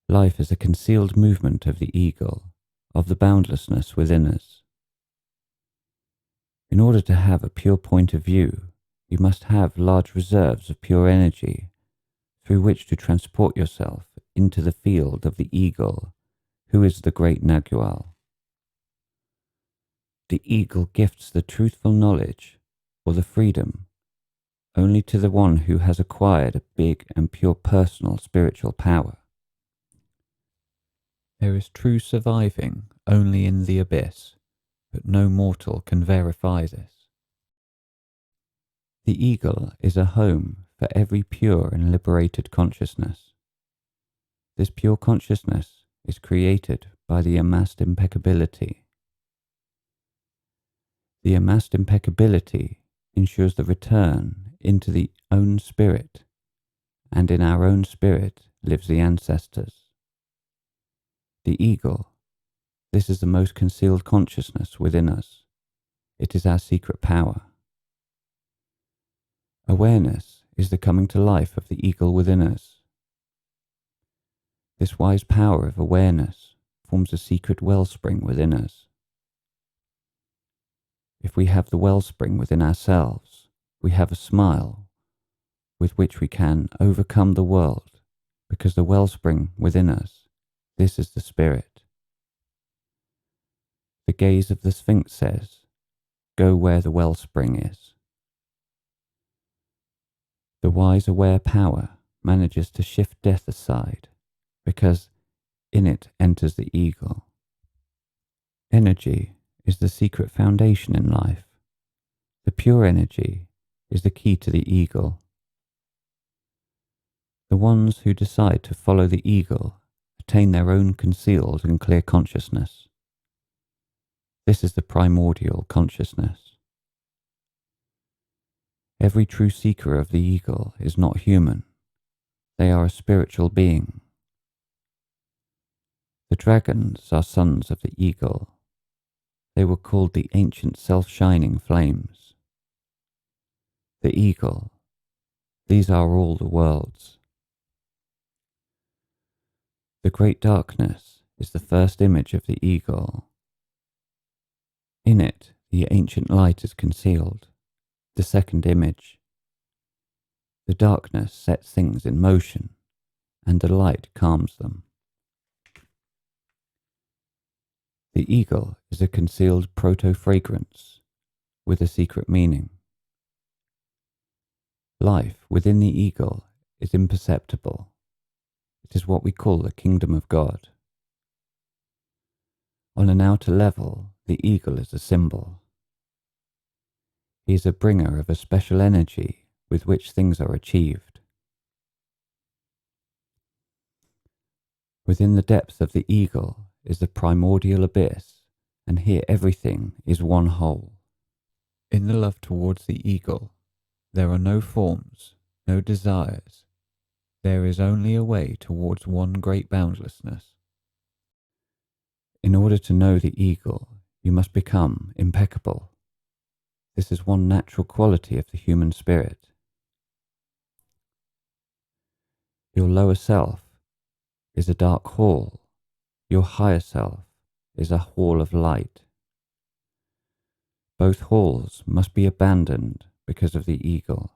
Life is a concealed movement of the eagle, of the boundlessness within us. In order to have a pure point of view, you must have large reserves of pure energy through which to transport yourself into the field of the eagle, who is the great Nagual. The eagle gifts the truthful knowledge, or the freedom, only to the one who has acquired a big and pure personal spiritual power. There is true surviving only in the abyss, but no mortal can verify this. The eagle is a home for every pure and liberated consciousness. This pure consciousness is created by the amassed impeccability. The amassed impeccability ensures the return into the own spirit, and in our own spirit lives the ancestors. The eagle, this is the most concealed consciousness within us. It is our secret power. Awareness is the coming to life of the eagle within us. This wise power of awareness forms a secret wellspring within us. If we have the wellspring within ourselves, we have a smile with which we can overcome the world, because the wellspring within us, this is the spirit. The gaze of the Sphinx says, "Go where the wellspring is." The wise aware power manages to shift death aside, because in it enters the eagle. Energy is the secret foundation in life. The pure energy is the key to the eagle. The ones who decide to follow the eagle attain their own concealed and clear consciousness. This is the primordial consciousness. Every true seeker of the eagle is not human. They are a spiritual being. The dragons are sons of the eagle. They were called the ancient self-shining flames. The eagle, these are all the worlds. The great darkness is the first image of the eagle. In it, the ancient light is concealed, the second image. The darkness sets things in motion, and the light calms them. The eagle is a concealed proto-fragrance with a secret meaning. Life within the eagle is imperceptible. It is what we call the kingdom of God. On an outer level, the eagle is a symbol. He is a bringer of a special energy with which things are achieved. Within the depth of the eagle is the primordial abyss, and here everything is one whole. In the love towards the eagle, there are no forms, no desires. There is only a way towards one great boundlessness. In order to know the eagle, you must become impeccable. This is one natural quality of the human spirit. Your lower self is a dark hall. Your higher self is a hall of light. Both halls must be abandoned because of the eagle.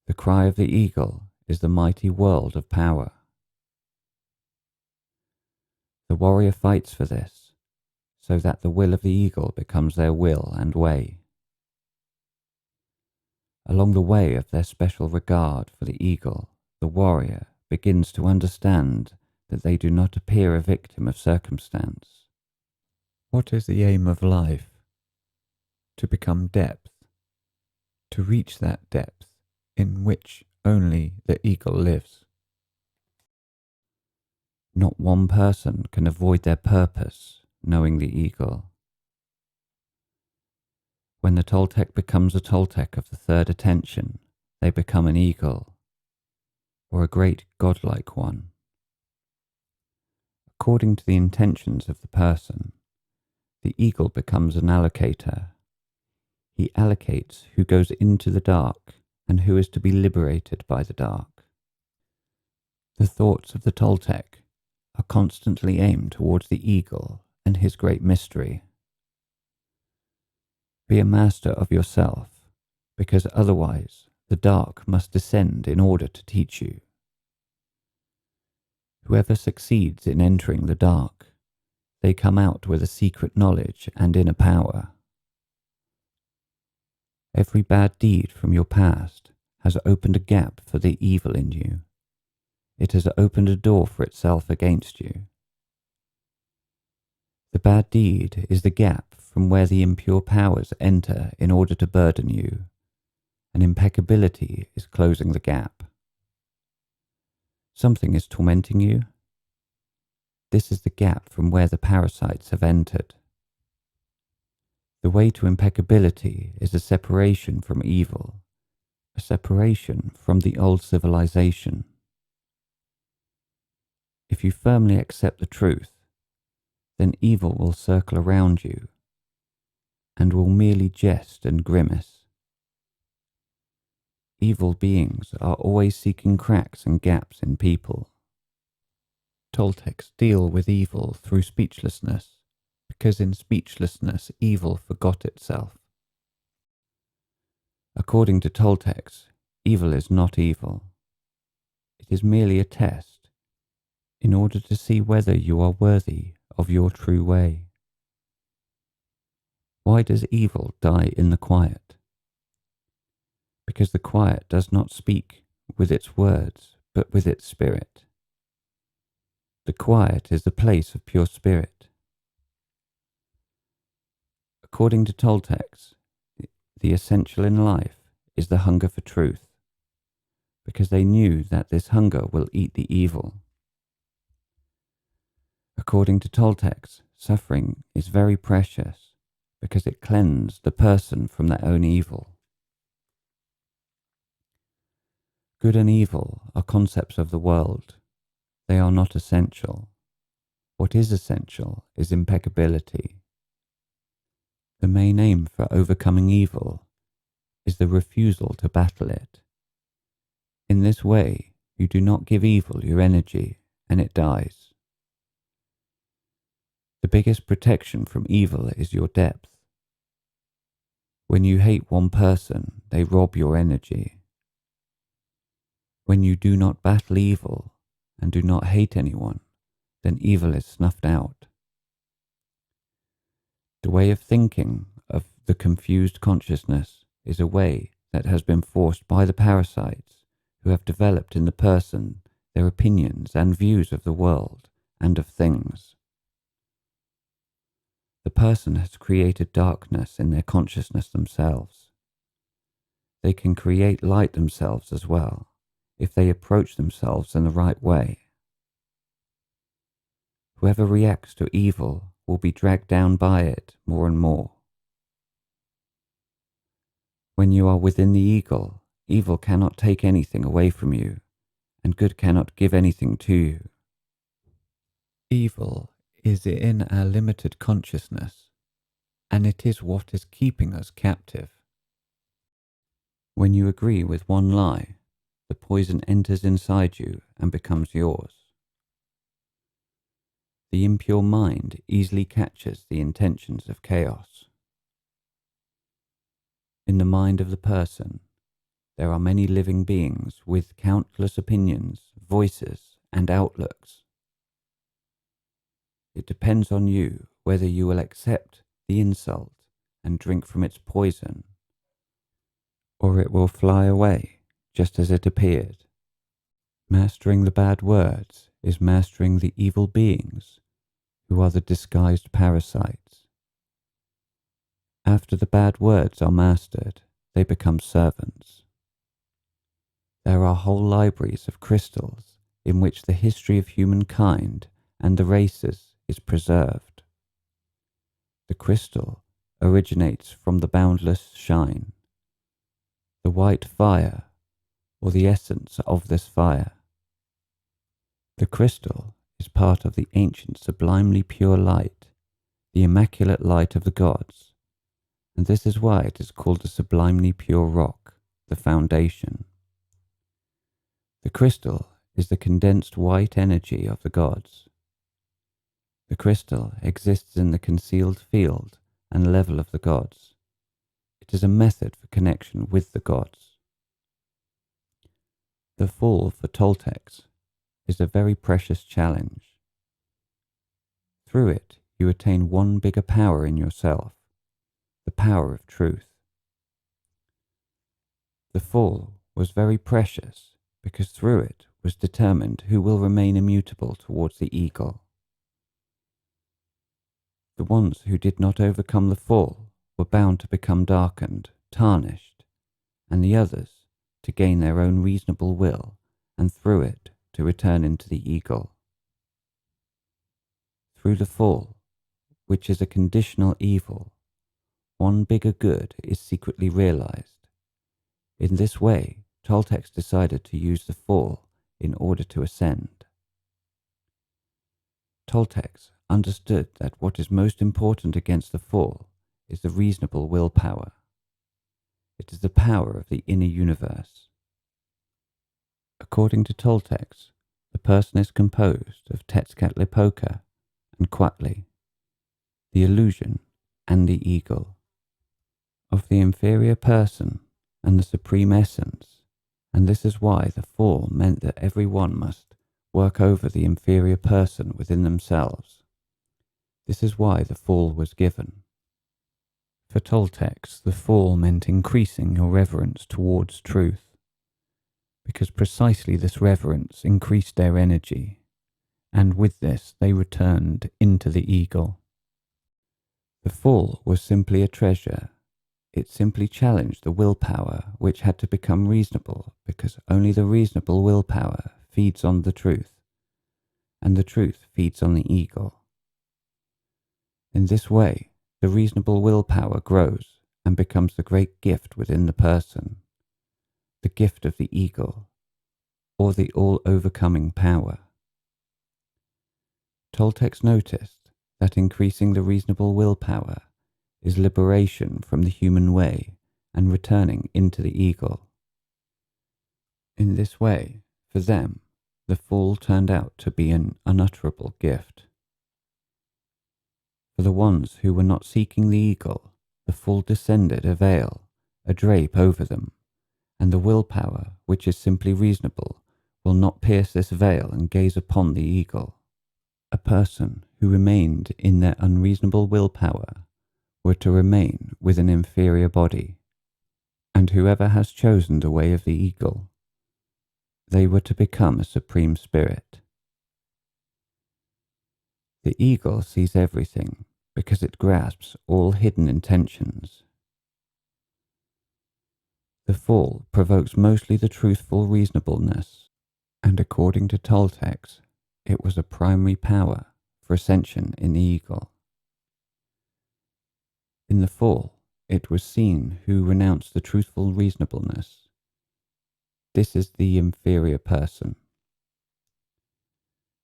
The cry of the eagle is the mighty world of power. The warrior fights for this, so that the will of the eagle becomes their will and way. Along the way of their special regard for the eagle, the warrior begins to understand that they do not appear a victim of circumstance. What is the aim of life? To become depth, to reach that depth in which only the eagle lives. Not one person can avoid their purpose, knowing the eagle. When the Toltec becomes a Toltec of the third attention, they become an eagle, or a great godlike one. According to the intentions of the person, the eagle becomes an allocator. He allocates who goes into the dark and who is to be liberated by the dark. The thoughts of the Toltec are constantly aimed towards the eagle and his great mystery. Be a master of yourself, because otherwise the dark must descend in order to teach you. Whoever succeeds in entering the dark, they come out with a secret knowledge and inner power. Every bad deed from your past has opened a gap for the evil in you. It has opened a door for itself against you. The bad deed is the gap from where the impure powers enter in order to burden you, and impeccability is closing the gap. Something is tormenting you. This is the gap from where the parasites have entered. The way to impeccability is a separation from evil, a separation from the old civilization. If you firmly accept the truth, then evil will circle around you and will merely jest and grimace. Evil beings are always seeking cracks and gaps in people. Toltecs deal with evil through speechlessness, because in speechlessness evil forgot itself. According to Toltecs, evil is not evil. It is merely a test, in order to see whether you are worthy of your true way. Why does evil die in the quiet? Because the quiet does not speak with its words, but with its spirit. The quiet is the place of pure spirit. According to Toltecs, the essential in life is the hunger for truth, because they knew that this hunger will eat the evil. According to Toltecs, suffering is very precious, because it cleansed the person from their own evil. Good and evil are concepts of the world. They are not essential. What is essential is impeccability. The main aim for overcoming evil is the refusal to battle it. In this way, you do not give evil your energy, and it dies. The biggest protection from evil is your depth. When you hate one person, they rob your energy. When you do not battle evil and do not hate anyone, then evil is snuffed out. The way of thinking of the confused consciousness is a way that has been forced by the parasites who have developed in the person their opinions and views of the world and of things. The person has created darkness in their consciousness themselves. They can create light themselves as well, if they approach themselves in the right way. Whoever reacts to evil will be dragged down by it more and more. When you are within the eagle, evil cannot take anything away from you, and good cannot give anything to you. Evil is in our limited consciousness, and it is what is keeping us captive. When you agree with one lie, the poison enters inside you and becomes yours. The impure mind easily catches the intentions of chaos. In the mind of the person, there are many living beings with countless opinions, voices, and outlooks. It depends on you whether you will accept the insult and drink from its poison, or it will fly away just as it appeared. Mastering the bad words is mastering the evil beings who are the disguised parasites. After the bad words are mastered, they become servants. There are whole libraries of crystals in which the history of humankind and the races is preserved. The crystal originates from the boundless shine, the white fire, or the essence of this fire. The crystal is part of the ancient sublimely pure light, the immaculate light of the gods, and this is why it is called the sublimely pure rock, the foundation. The crystal is the condensed white energy of the gods. The crystal exists in the concealed field and level of the gods. It is a method for connection with the gods. The fall for Toltecs is a very precious challenge. Through it, you attain one bigger power in yourself, the power of truth. The fall was very precious because through it was determined who will remain immutable towards the eagle. The ones who did not overcome the fall were bound to become darkened, tarnished, and the others to gain their own reasonable will, and through it to return into the eagle. Through the fall, which is a conditional evil, one bigger good is secretly realized. In this way, Toltecs decided to use the fall in order to ascend. Toltecs understood that what is most important against the fall is the reasonable willpower. It is the power of the inner universe. According to Toltecs, the person is composed of Tezcatlipoca and Quatli, the illusion and the eagle, of the inferior person and the supreme essence, and this is why the fall meant that everyone must work over the inferior person within themselves. This is why the fall was given. For Toltecs, the fall meant increasing your reverence towards truth, because precisely this reverence increased their energy, and with this they returned into the eagle. The fall was simply a treasure. It simply challenged the willpower which had to become reasonable, because only the reasonable willpower feeds on the truth, and the truth feeds on the eagle. In this way, the reasonable willpower grows and becomes the great gift within the person, the gift of the eagle, or the all-overcoming power. Toltecs noticed that increasing the reasonable willpower is liberation from the human way and returning into the eagle. In this way, for them, the fall turned out to be an unutterable gift. For the ones who were not seeking the eagle, the fall descended a veil, a drape over them, and the willpower, which is simply reasonable, will not pierce this veil and gaze upon the eagle. A person who remained in their unreasonable willpower were to remain with an inferior body, and whoever has chosen the way of the eagle, they were to become a supreme spirit. The eagle sees everything because it grasps all hidden intentions. The fall provokes mostly the truthful reasonableness, and according to Toltecs, it was a primary power for ascension in the eagle. In the fall, it was seen who renounced the truthful reasonableness. This is the inferior person.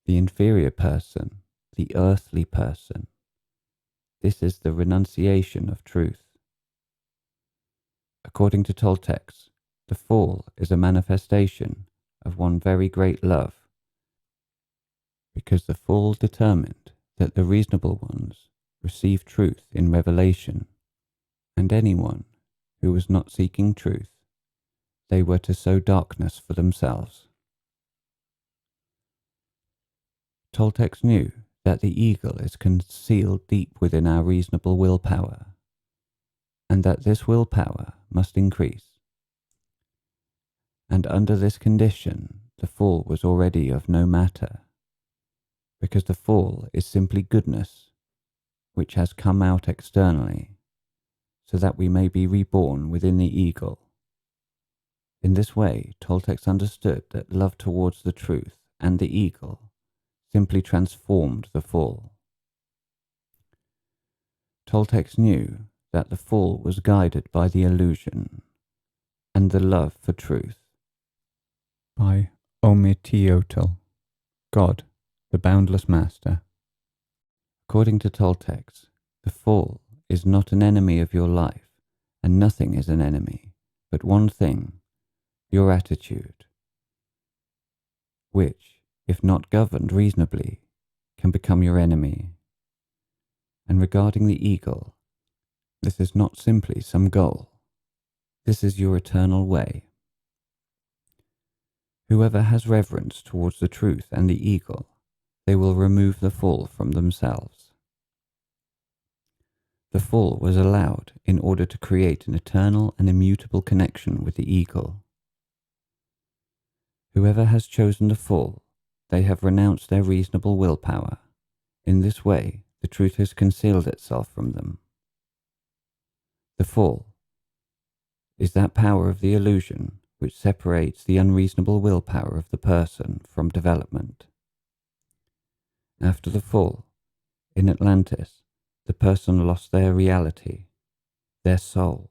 The inferior person, the earthly person. This is the renunciation of truth. According to Toltecs, the fall is a manifestation of one very great love, because the fall determined that the reasonable ones receive truth in revelation, and anyone who was not seeking truth, they were to sow darkness for themselves. Toltecs knew that the eagle is concealed deep within our reasonable willpower, and that this willpower must increase. And under this condition, the fall was already of no matter, because the fall is simply goodness, which has come out externally, so that we may be reborn within the eagle. In this way, Toltecs understood that love towards the truth and the eagle simply transformed the fall. Toltecs knew that the fall was guided by the illusion and the love for truth. By Omitteotl, God, the boundless master. According to Toltecs, the fall is not an enemy of your life, and nothing is an enemy, but one thing, your attitude, which, if not governed reasonably, can become your enemy. And regarding the eagle, this is not simply some goal. This is your eternal way. Whoever has reverence towards the truth and the eagle, they will remove the fall from themselves. The fall was allowed in order to create an eternal and immutable connection with the eagle. Whoever has chosen the fall, they have renounced their reasonable willpower. In this way, the truth has concealed itself from them. The fall is that power of the illusion which separates the unreasonable willpower of the person from development. After the fall, in Atlantis, the person lost their reality. their soul,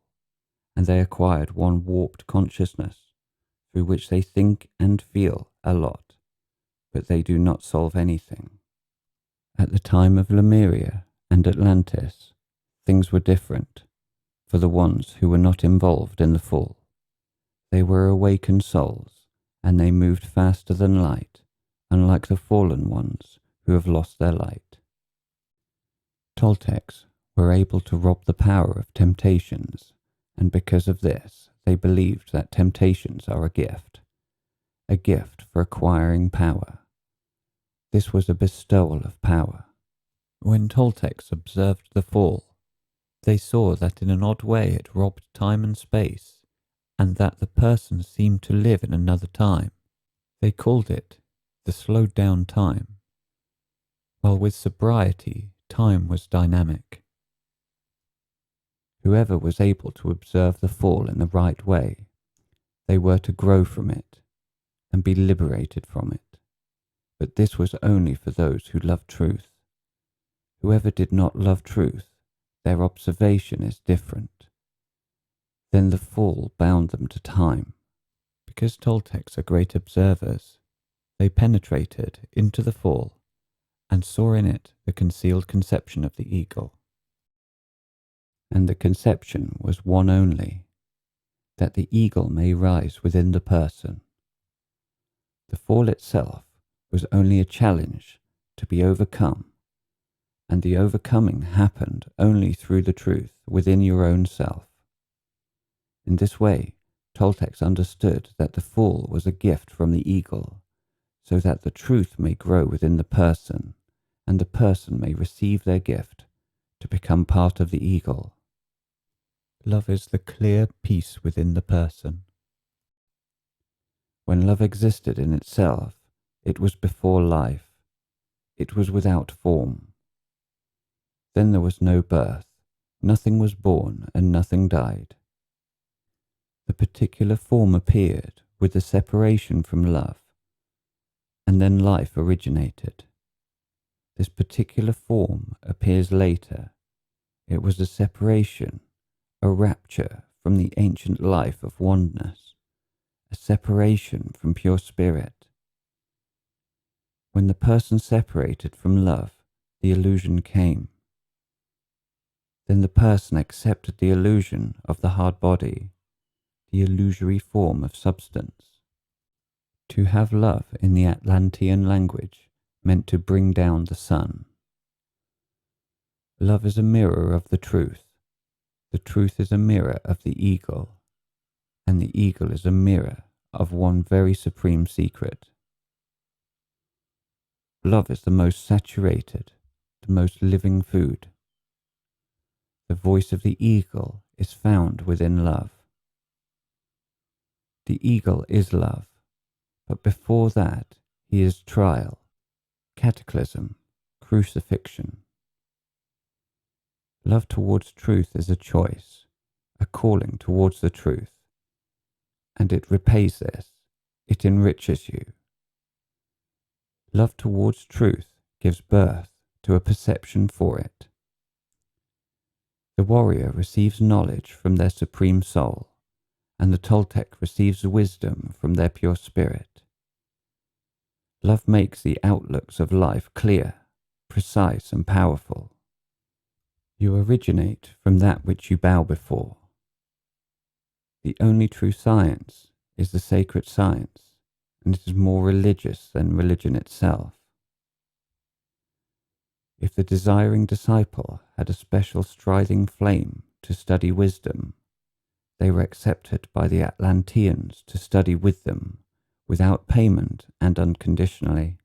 and they acquired one warped consciousness through which they think and feel a lot, but they do not solve anything. At the time of Lemuria and Atlantis, things were different for the ones who were not involved in the fall. They were awakened souls, and they moved faster than light, unlike the fallen ones who have lost their light. Toltecs were able to rob the power of temptations, and because of this, they believed that temptations are a gift for acquiring power. This was a bestowal of power. When Toltecs observed the fall, they saw that in an odd way it robbed time and space, and that the person seemed to live in another time. They called it the slowed down time, while with sobriety, time was dynamic. Whoever was able to observe the fall in the right way, they were to grow from it and be liberated from it. But this was only for those who loved truth. Whoever did not love truth, their observation is different. Then the fall bound them to time. Because Toltecs are great observers, they penetrated into the fall and saw in it the concealed conception of the eagle. And the conception was one only, that the eagle may rise within the person. The fall itself was only a challenge to be overcome, and the overcoming happened only through the truth within your own self. In this way, Toltecs understood that the fall was a gift from the eagle, so that the truth may grow within the person, and the person may receive their gift to become part of the eagle. Love is the clear peace within the person. When love existed in itself, it was before life. It was without form. Then there was no birth, nothing was born, and nothing died. The particular form appeared with the separation from love, and then life originated. This particular form appears later. It was a separation, a rapture from the ancient life of oneness, a separation from pure spirit. When the person separated from love, the illusion came. Then the person accepted the illusion of the hard body, the illusory form of substance. To have love in the Atlantean language meant to bring down the sun. Love is a mirror of the truth. The truth is a mirror of the eagle, and the eagle is a mirror of one very supreme secret. Love is the most saturated, the most living food. The voice of the eagle is found within love. The eagle is love, but before that he is trial, cataclysm, crucifixion. Love towards truth is a choice, a calling towards the truth, and it repays this, it enriches you. Love towards truth gives birth to a perception for it. The warrior receives knowledge from their supreme soul, and the Toltec receives wisdom from their pure spirit. Love makes the outlooks of life clear, precise, and powerful. You originate from that which you bow before. The only true science is the sacred science, and it is more religious than religion itself. If the desiring disciple had a special striving flame to study wisdom, they were accepted by the Atlanteans to study with them, without payment and unconditionally.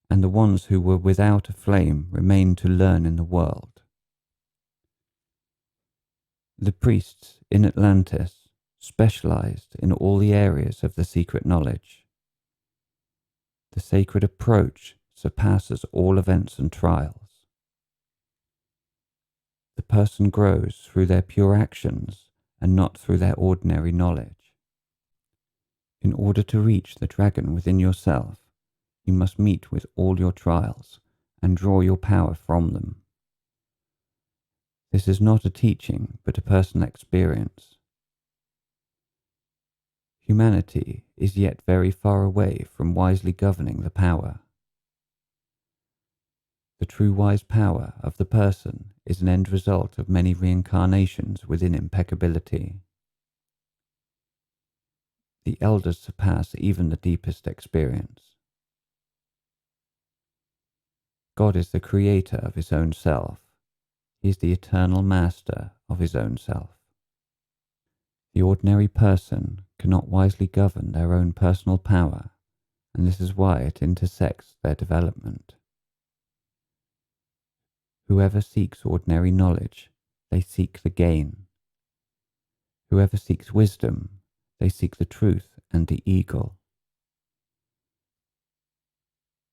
And the ones who were without a flame remained to learn in the world. The priests in Atlantis specialized in all the areas of the secret knowledge. The sacred approach surpasses all events and trials. The person grows through their pure actions and not through their ordinary knowledge. In order to reach the dragon within yourself, you must meet with all your trials and draw your power from them. This is not a teaching, but a personal experience. Humanity is yet very far away from wisely governing the power. The true wise power of the person is an end result of many reincarnations within impeccability. The elders surpass even the deepest experience. God is the creator of his own self. He is the eternal master of his own self. The ordinary person cannot wisely govern their own personal power, and this is why it intersects their development. Whoever seeks ordinary knowledge, they seek the gain. Whoever seeks wisdom, they seek the truth and the eagle.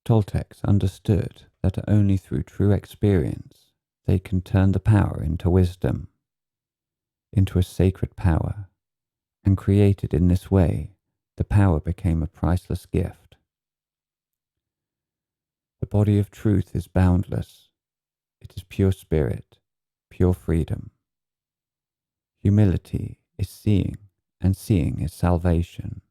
Toltecs understood that only through true experience they can turn the power into wisdom, into a sacred power, and created in this way, the power became a priceless gift. The body of truth is boundless. It is pure spirit, pure freedom. Humility is seeing, and seeing is salvation.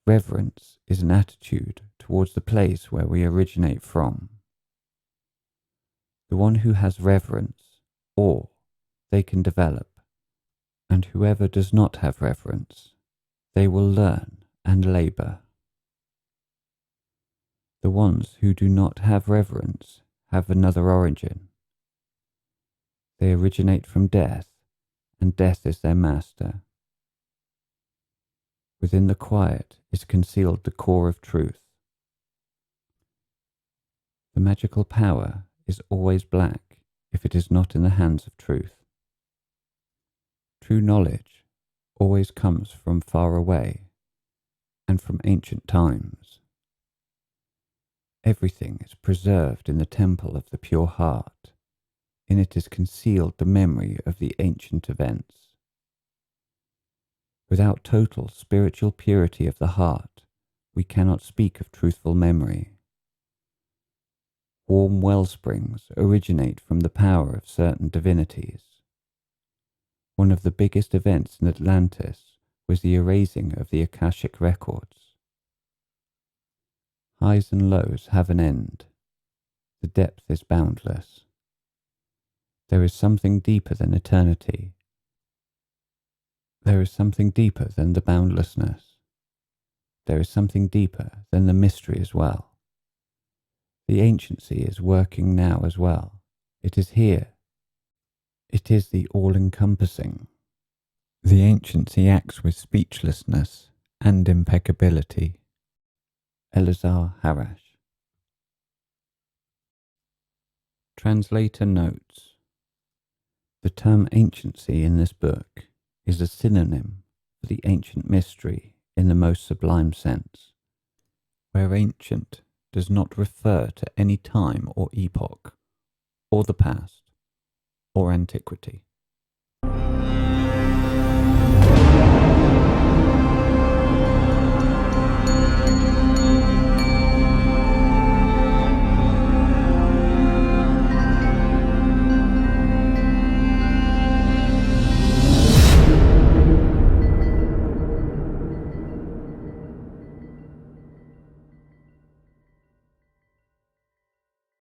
Reverence is an attitude towards the place where we originate from. The one who has reverence, awe, they can develop, and whoever does not have reverence, they will learn and labour. The ones who do not have reverence have another origin. They originate from death, and death is their master. Within the quiet is concealed the core of truth. The magical power is always black if it is not in the hands of truth. True knowledge always comes from far away and from ancient times. Everything is preserved in the temple of the pure heart. In it is concealed the memory of the ancient events. Without total spiritual purity of the heart, we cannot speak of truthful memory. Warm wellsprings originate from the power of certain divinities. One of the biggest events in Atlantis was the erasing of the Akashic records. Highs and lows have an end. The depth is boundless. There is something deeper than eternity. There is something deeper than the boundlessness. There is something deeper than the mystery as well. The anciency is working now as well. It is here. It is the all-encompassing. The anciency acts with speechlessness and impeccability. Eleazar Harash. Translator notes: the term anciency in this book is a synonym for the ancient mystery in the most sublime sense, where ancient does not refer to any time or epoch, or the past, or antiquity.